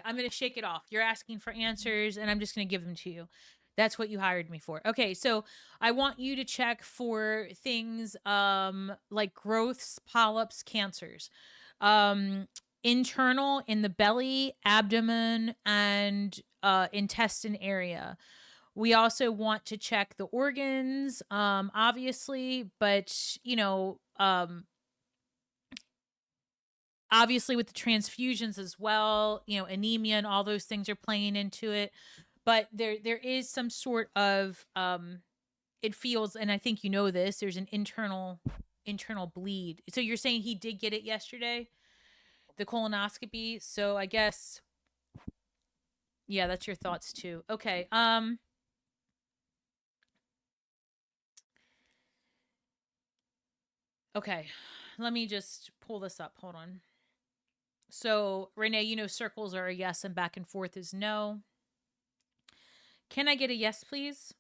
I'm going to shake it off. You're asking for answers, and I'm just going to give them to you. That's what you hired me for. Okay, so I want you to check for things like growths, polyps, cancers. Internal in the belly, abdomen, and intestine area. We also want to check the organs, obviously, but, you know, obviously with the transfusions as well, you know, anemia and all those things are playing into it. But there is some sort of, it feels, and I think you know this, there's an internal bleed. So you're saying he did get it yesterday, the colonoscopy. So I guess, yeah, that's your thoughts too. Okay. Okay, let me just pull this up. Hold on. So, Renee, you know circles are a yes and back and forth is no. Can I get a yes, please?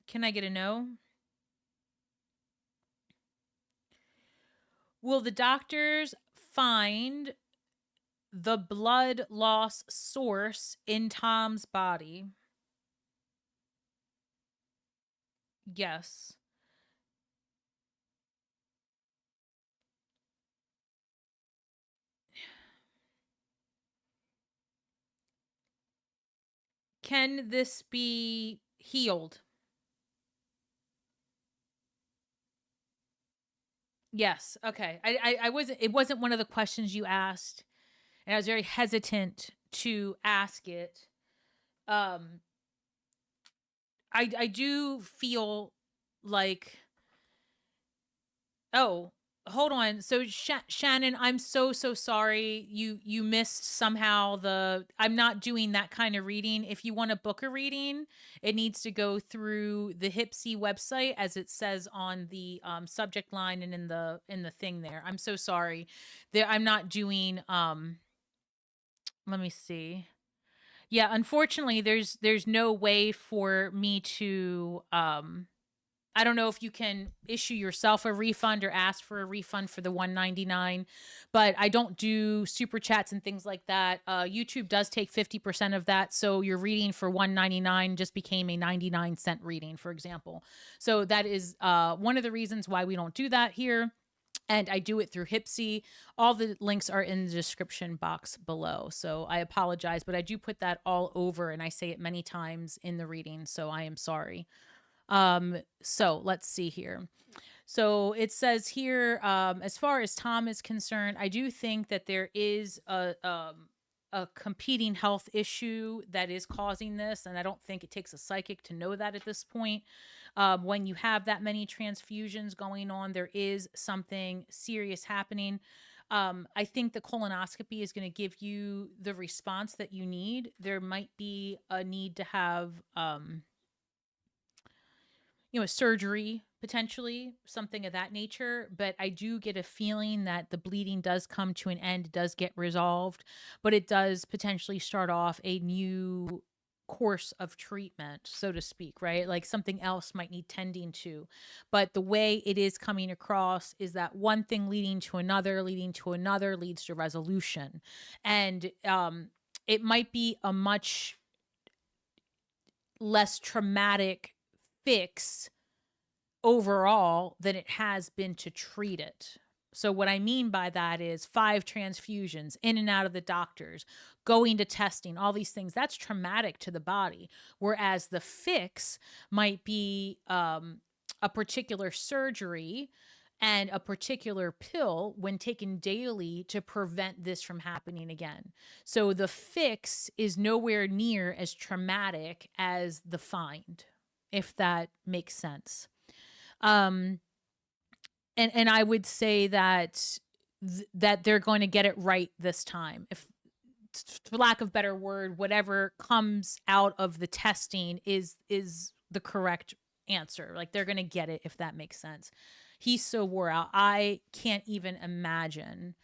Can I get a no? Will the doctors find the blood loss source in Tom's body? Yes. Can this be healed? Yes. Okay. I wasn't. It wasn't one of the questions you asked, and I was very hesitant to ask it. Um, I do feel like, oh, hold on. So Shannon, I'm so sorry. You missed somehow the. I'm not doing that kind of reading. If you want to book a reading, it needs to go through the Hypsee website, as it says on the subject line and in the thing there. I'm so sorry. There, I'm not doing. Let me see. Yeah, unfortunately, there's no way for me to I don't know if you can issue yourself a refund or ask for a refund for the 199, but I don't do super chats and things like that. YouTube does take 50% of that, so your reading for 199 just became a 99-cent reading, for example. So that is one of the reasons why we don't do that here. And I do it through Hypsee. All the links are in the description box below. So I apologize, but I do put that all over and I say it many times in the reading. So I am sorry. So let's see here. So it says here, as far as Tom is concerned, I do think that there is a competing health issue that is causing this, and I don't think it takes a psychic to know that at this point. When you have that many transfusions going on, there is something serious happening. I think the colonoscopy is going to give you the response that you need. There might be a need to have a surgery, potentially something of that nature, but I do get a feeling that the bleeding does come to an end, does get resolved, but it does potentially start off a new course of treatment, so to speak, right? Like something else might need tending to. But the way it is coming across is that one thing leading to another leads to resolution. And it might be a much less traumatic fix overall than it has been to treat it. So what I mean by that is 5 transfusions, in and out of the doctors, going to testing, all these things. That's traumatic to the body. Whereas the fix might be a particular surgery and a particular pill when taken daily to prevent this from happening again. So the fix is nowhere near as traumatic as the find, if that makes sense. And I would say that that they're going to get it right this time. If, for lack of better word, whatever comes out of the testing is the correct answer. Like they're going to get it, if that makes sense. He's so wore out. I can't even imagine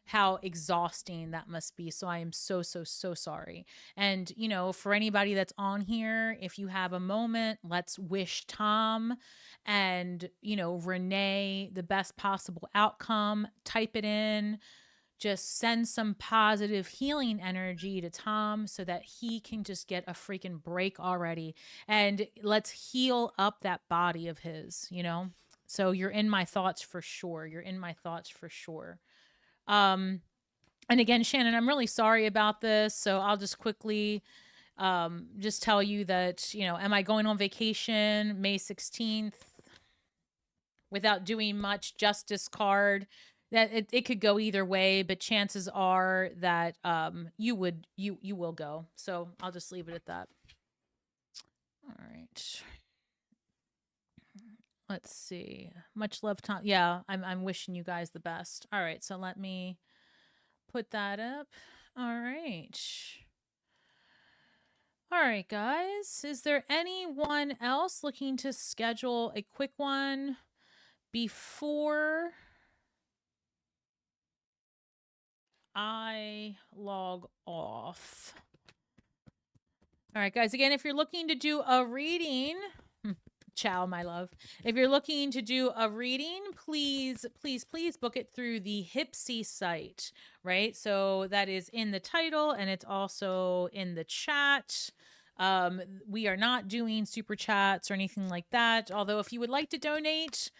how exhausting that must be. So I am so sorry. And, for anybody that's on here, if you have a moment, let's wish Tom and, Renee the best possible outcome. Type it in. Just send some positive healing energy to Tom so that he can just get a freaking break already. And let's heal up that body of his. So you're in my thoughts for sure. And again, Shannon, I'm really sorry about this. So I'll just quickly just tell you that, am I going on vacation May 16th without doing much? Justice card. That it could go either way, but chances are that you will go. So I'll just leave it at that. All right. Let's see. Much love, Tom. Yeah, I'm wishing you guys the best. All right, so let me put that up. All right. All right, guys. Is there anyone else looking to schedule a quick one before I log off. All right, guys. Again, if you're looking to do a reading, ciao, my love. If you're looking to do a reading, please, please, please book it through the Hypsee site, right? So that is in the title and it's also in the chat. We are not doing super chats or anything like that. Although if you would like to donate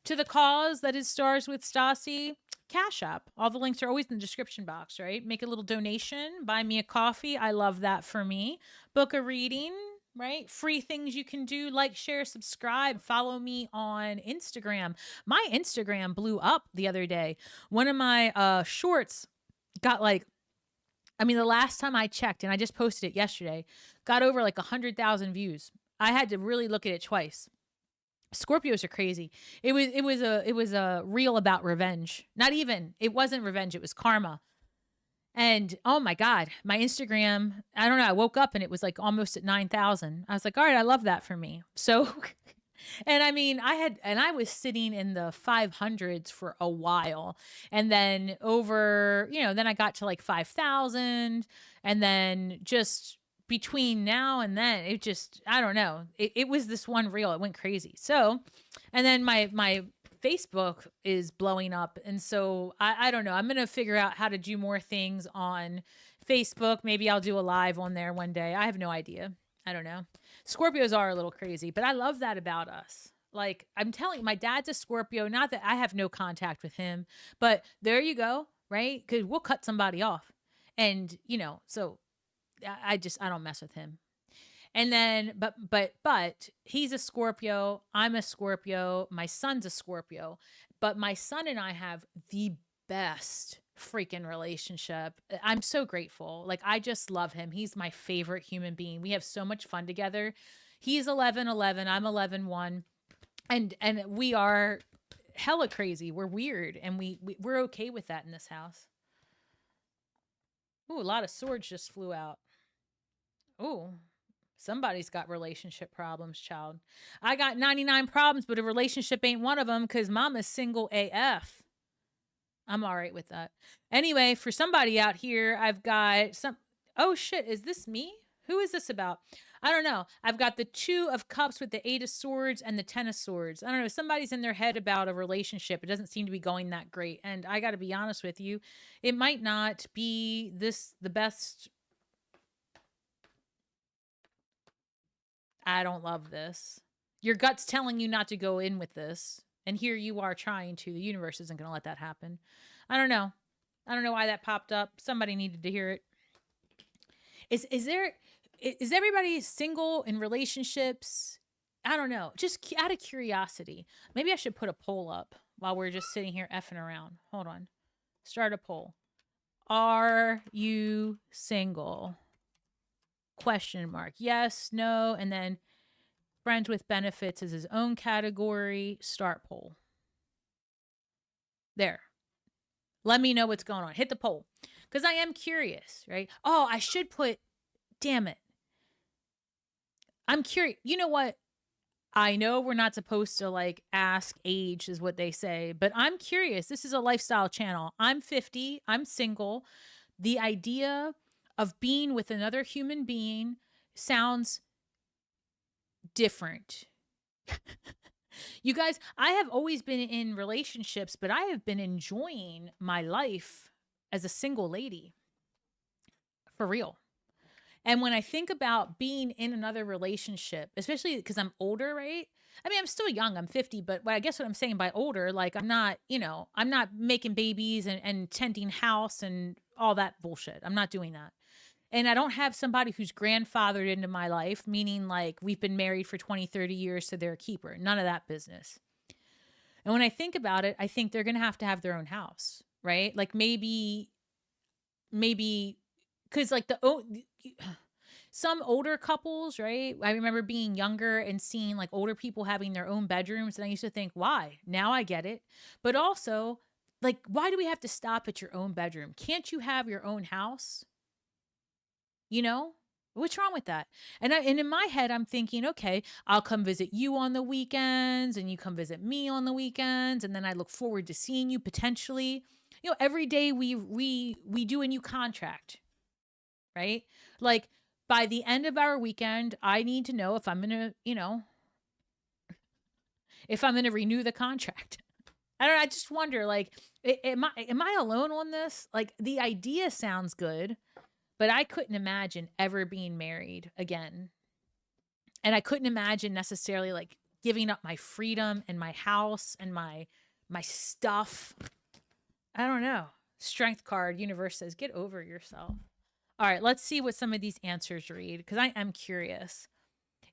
to the cause that is Stars with Stasi, CashApp. All the links are always in the description box, right? Make a little donation, buy me a coffee. I love that for me. Book a reading, right? Free things you can do, like, share, subscribe, follow me on Instagram. My Instagram blew up the other day. One of my shorts got like, I mean, the last time I checked, and I just posted it yesterday, got over like 100,000 views. I had to really look at it twice. Scorpios are crazy. It was a reel about revenge. Not even, it wasn't revenge, it was karma. And oh my God, my Instagram, I don't know, I woke up and it was like almost at 9,000. I was like, all right, I love that for me. So, and I mean, I was sitting in the 500s for a while. And then then I got to like 5,000. And then just between now and then, it just, I don't know. It was this one reel. It went crazy. So, and then my Facebook is blowing up. And so I don't know. I'm going to figure out how to do more things on Facebook. Maybe I'll do a live on there one day. I have no idea. I don't know. Scorpios are a little crazy, but I love that about us. Like, I'm telling you, my dad's a Scorpio. Not that I have no contact with him, but there you go. Right. Because we'll cut somebody off. And, so I don't mess with him. And then, but he's a Scorpio. I'm a Scorpio. My son's a Scorpio. But my son and I have the best freaking relationship. I'm so grateful. Like, I just love him. He's my favorite human being. We have so much fun together. He's 11-11. I'm 11-1. And we are hella crazy. We're weird. And we're okay with that in this house. Ooh, a lot of swords just flew out. Ooh. Somebody's got relationship problems, child. I got 99 problems, but a relationship ain't one of them because mama's single AF. I'm all right with that. Anyway, for somebody out here, I've got some... Oh, shit. Is this me? Who is this about? I don't know. I've got the 2 of cups with the 8 of swords and the 10 of swords. I don't know. Somebody's in their head about a relationship. It doesn't seem to be going that great. And I got to be honest with you. It might not be the best... I don't love this. Your gut's telling you not to go in with this. And here you are trying to. The universe isn't going to let that happen. I don't know. I don't know why that popped up. Somebody needed to hear it. Is everybody single in relationships? I don't know. Just out of curiosity. Maybe I should put a poll up while we're just sitting here effing around. Hold on. Start a poll. Are you single? Question mark. Yes, no, and then friends with benefits is his own category. Start poll. There. Let me know what's going on. Hit the poll. Because I am curious, right? Oh, I should put, damn it. I'm curious. You know what? I know we're not supposed to like ask age is what they say, but I'm curious. This is a lifestyle channel. I'm 50. I'm single. The idea of being with another human being sounds different. You guys, I have always been in relationships, but I have been enjoying my life as a single lady. For real. And when I think about being in another relationship, especially because I'm older, right? I mean, I'm still young. I'm 50, but I guess what I'm saying by older, like I'm not making babies and tending house and all that bullshit. I'm not doing that. And I don't have somebody who's grandfathered into my life, meaning like we've been married for 20, 30 years, so they're a keeper. None of that business. And when I think about it, I think they're going to have their own house, right? Like maybe because like some older couples, right? I remember being younger and seeing like older people having their own bedrooms. And I used to think, why? Now I get it. But also, like, why do we have to stop at your own bedroom? Can't you have your own house? You know, what's wrong with that? And in my head, I'm thinking, okay, I'll come visit you on the weekends and you come visit me on the weekends. And then I look forward to seeing you potentially, every day we do a new contract, right? Like by the end of our weekend, I need to know if I'm going to, if I'm going to renew the contract. I don't know. I just wonder, like, am I alone on this? Like, the idea sounds good, but I couldn't imagine ever being married again. And I couldn't imagine necessarily like giving up my freedom and my house and my stuff. I don't know. Strength card, universe says, get over yourself. All right, let's see what some of these answers read because I am curious.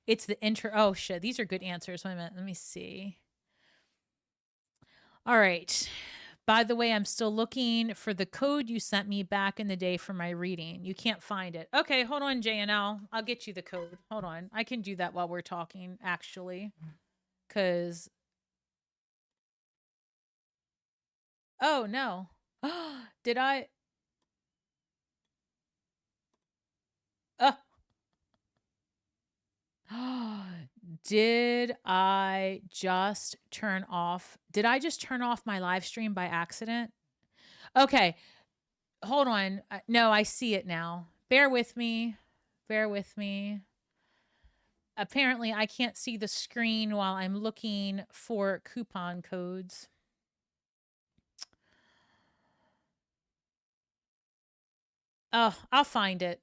It's the oh shit, these are good answers. Wait a minute, let me see. All right. By the way, I'm still looking for the code you sent me back in the day for my reading. You can't find it. Okay, hold on, JNL. I'll get you the code. Hold on. I can do that while we're talking, actually. Because... Oh, no. Did I... Did I just turn off... Did I just turn off my live stream by accident? Okay. Hold on. No, I see it now. Bear with me. Bear with me. Apparently, I can't see the screen while I'm looking for coupon codes. Oh, I'll find it.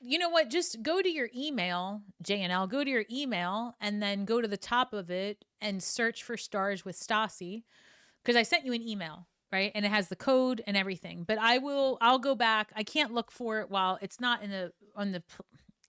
You know what? Just go to your email, JNL. Go to your email and then go to the top of it and search for Stars with Stasi because I sent you an email, right? And it has the code and everything. But I'll go back. I can't look for it while it's not on the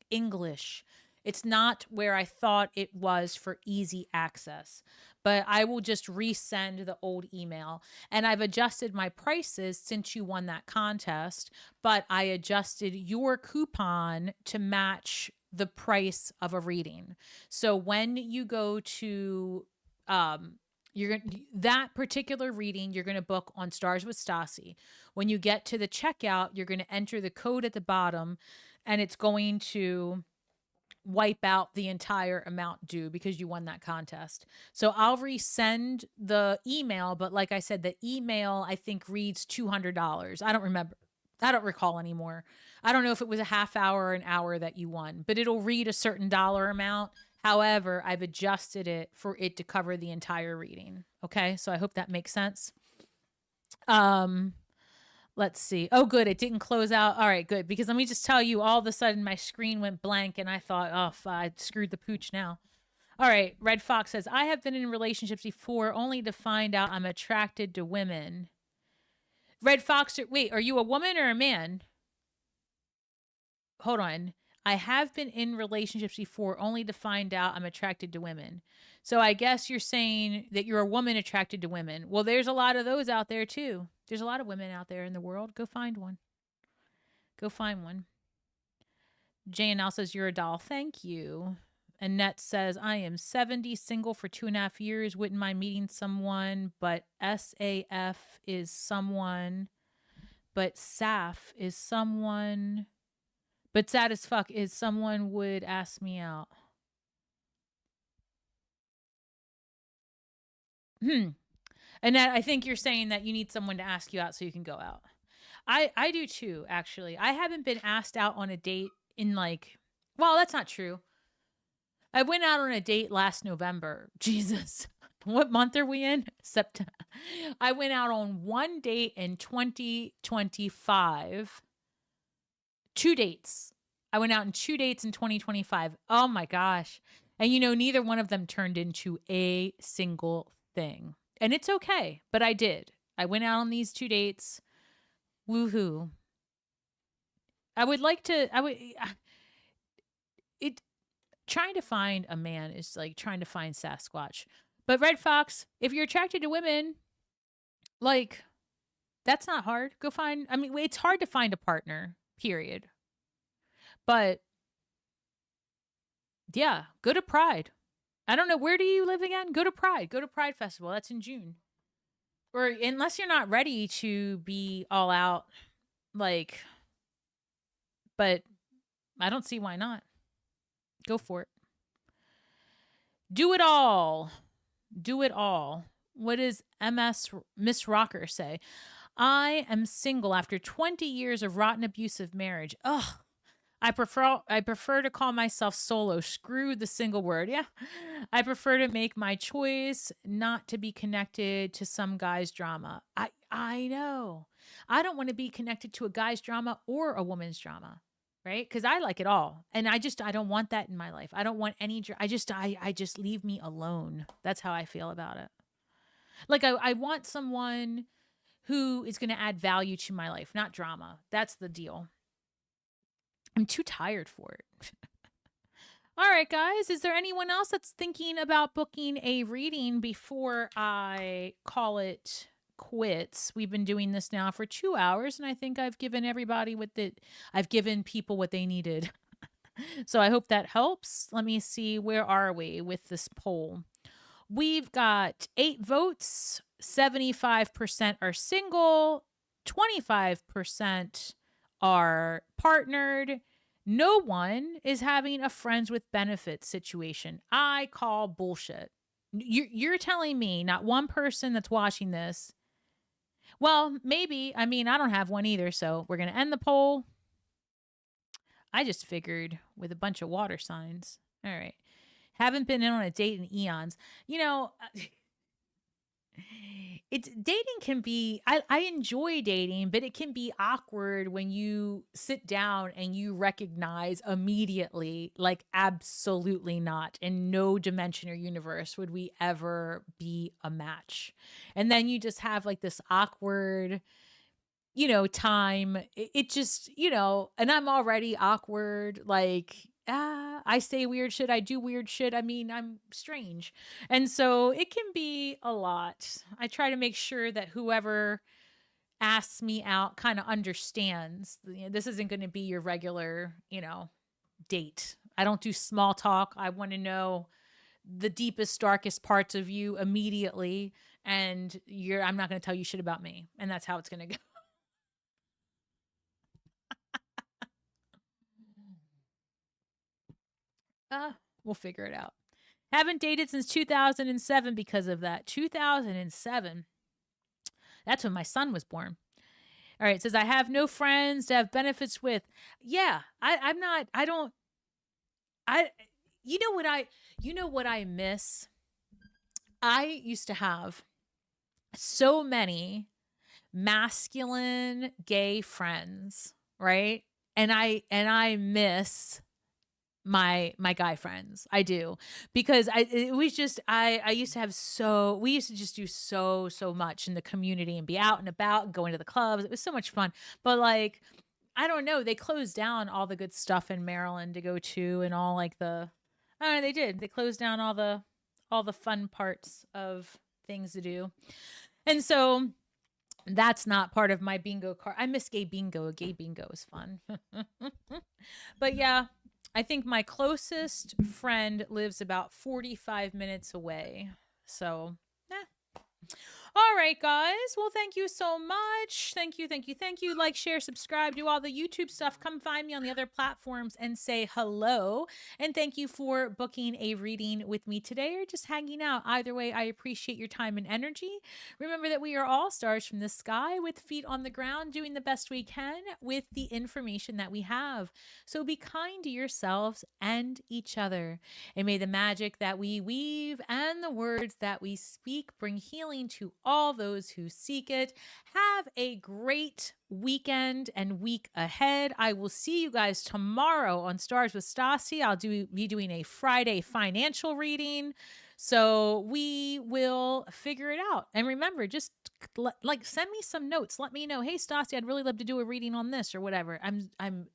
English. It's not where I thought it was for easy access. But I will just resend the old email. And I've adjusted my prices since you won that contest, but I adjusted your coupon to match the price of a reading. So when you go to that particular reading, you're going to book on Stars with Stasi. When you get to the checkout, you're going to enter the code at the bottom and it's going to wipe out the entire amount due because you won that contest. So I'll resend the email, but like I said, the email I think reads $200. I don't remember. I don't recall anymore. I don't know if it was a half hour or an hour that you won, but it'll read a certain dollar amount. However, I've adjusted it for it to cover the entire reading. Okay? So I hope that makes sense. Let's see. Oh, good. It didn't close out. All right, good. Because let me just tell you, all of a sudden my screen went blank and I thought, oh, I screwed the pooch now. All right. Red Fox says, I have been in relationships before only to find out I'm attracted to women. Red Fox, wait, are you a woman or a man? Hold on. I have been in relationships before only to find out I'm attracted to women. So I guess you're saying that you're a woman attracted to women. Well, there's a lot of those out there too. There's a lot of women out there in the world. Go find one. Go find one. JNL says, you're a doll. Thank you. Annette says, I am 70, single for 2.5 years. Wouldn't mind meeting someone, but SAF is someone. But SAF is someone. But sad as fuck is someone would ask me out. Annette, I think you're saying that you need someone to ask you out so you can go out. I do too, actually. I haven't been asked out on a date in well, that's not true. I went out on a date last November. Jesus. What month are we in? September. I went out on one date in 2025. 2 dates. I went out on 2 dates in 2025. Oh my gosh. And neither one of them turned into a single thing. And it's okay, but I did. I went out on these 2 dates. Woohoo. Trying to find a man is like trying to find Sasquatch. But Red Fox, if you're attracted to women, that's not hard. Go find, it's hard to find a partner, period. But yeah, go to Pride. I don't know. Where do you live again? Go to Pride. Go to Pride Festival. That's in June. Or unless you're not ready to be all out, but I don't see why not. Go for it. Do it all. Do it all. What does Miss Rocker say? I am single after 20 years of rotten abusive marriage. Ugh. I prefer to call myself solo. Screw the single word. Yeah. I prefer to make my choice not to be connected to some guy's drama. I know. I don't want to be connected to a guy's drama or a woman's drama. Right? Cuz I like it all. And I don't want that in my life. I don't want any I just leave me alone. That's how I feel about it. Like I want someone who is going to add value to my life, not drama. That's the deal. I'm too tired for it. All right, guys. Is there anyone else that's thinking about booking a reading before I call it quits? We've been doing this now for 2 hours, and I think I've given I've given people what they needed. So I hope that helps. Let me see. Where are we with this poll? We've got 8 votes. 75% are single. 25% are partnered. No one is having a friends with benefits situation. I call bullshit. You're telling me not one person that's watching this. Well, maybe. I mean, I don't have one either. So we're going to end the poll. I just figured with a bunch of water signs. All right. Haven't been in on a date in eons. You know, it's dating can be I enjoy dating, but it can be awkward when you sit down and you recognize immediately, like, absolutely not, in no dimension or universe would we ever be a match. And then you just have like this awkward, time. It just, and I'm already awkward. Like, I say weird shit. I do weird shit. I mean, I'm strange. And so it can be a lot. I try to make sure that whoever asks me out kind of understands this isn't going to be your regular, date. I don't do small talk. I want to know the deepest, darkest parts of you immediately. And I'm not going to tell you shit about me. And that's how it's going to go. We'll figure it out. Haven't dated since 2007 because of that. 2007. That's when my son was born. All right. It says, I have no friends to have benefits with. Yeah. I'm not, I don't, you know what I miss? I used to have so many masculine gay friends, right? And I miss my guy friends. I do, because it was just I used to have we used to just do so much in the community and be out and about and going to the clubs. It was so much fun. But like, I don't know, they closed down all the good stuff in Maryland to go to, and all like I don't know, they closed down all the fun parts of things to do. And so that's not part of my bingo card. I miss gay bingo. Gay bingo is fun. But yeah, I think my closest friend lives about 45 minutes away. So, All right, guys. Well, thank you so much. Thank you. Like, share, subscribe, do all the YouTube stuff. Come find me on the other platforms and say hello. And thank you for booking a reading with me today or just hanging out. Either way, I appreciate your time and energy. Remember that we are all stars from the sky with feet on the ground, doing the best we can with the information that we have. So be kind to yourselves and each other. And may the magic that we weave and the words that we speak bring healing to all those who seek it. Have a great weekend and week ahead. I will see you guys tomorrow on Stars with Stasi. I'll be doing a Friday financial reading. So we will figure it out. And remember, just send me some notes. Let me know, hey Stasi, I'd really love to do a reading on this or whatever. I'm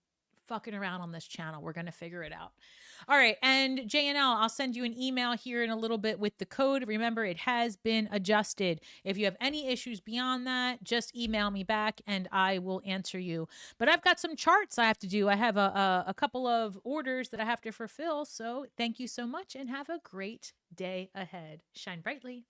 fucking around on this channel. We're going to figure it out. All right. And JNL, I'll send you an email here in a little bit with the code. Remember, it has been adjusted. If you have any issues beyond that, just email me back and I will answer you. But I've got some charts I have to do. I have a couple of orders that I have to fulfill. So thank you so much and have a great day ahead. Shine brightly.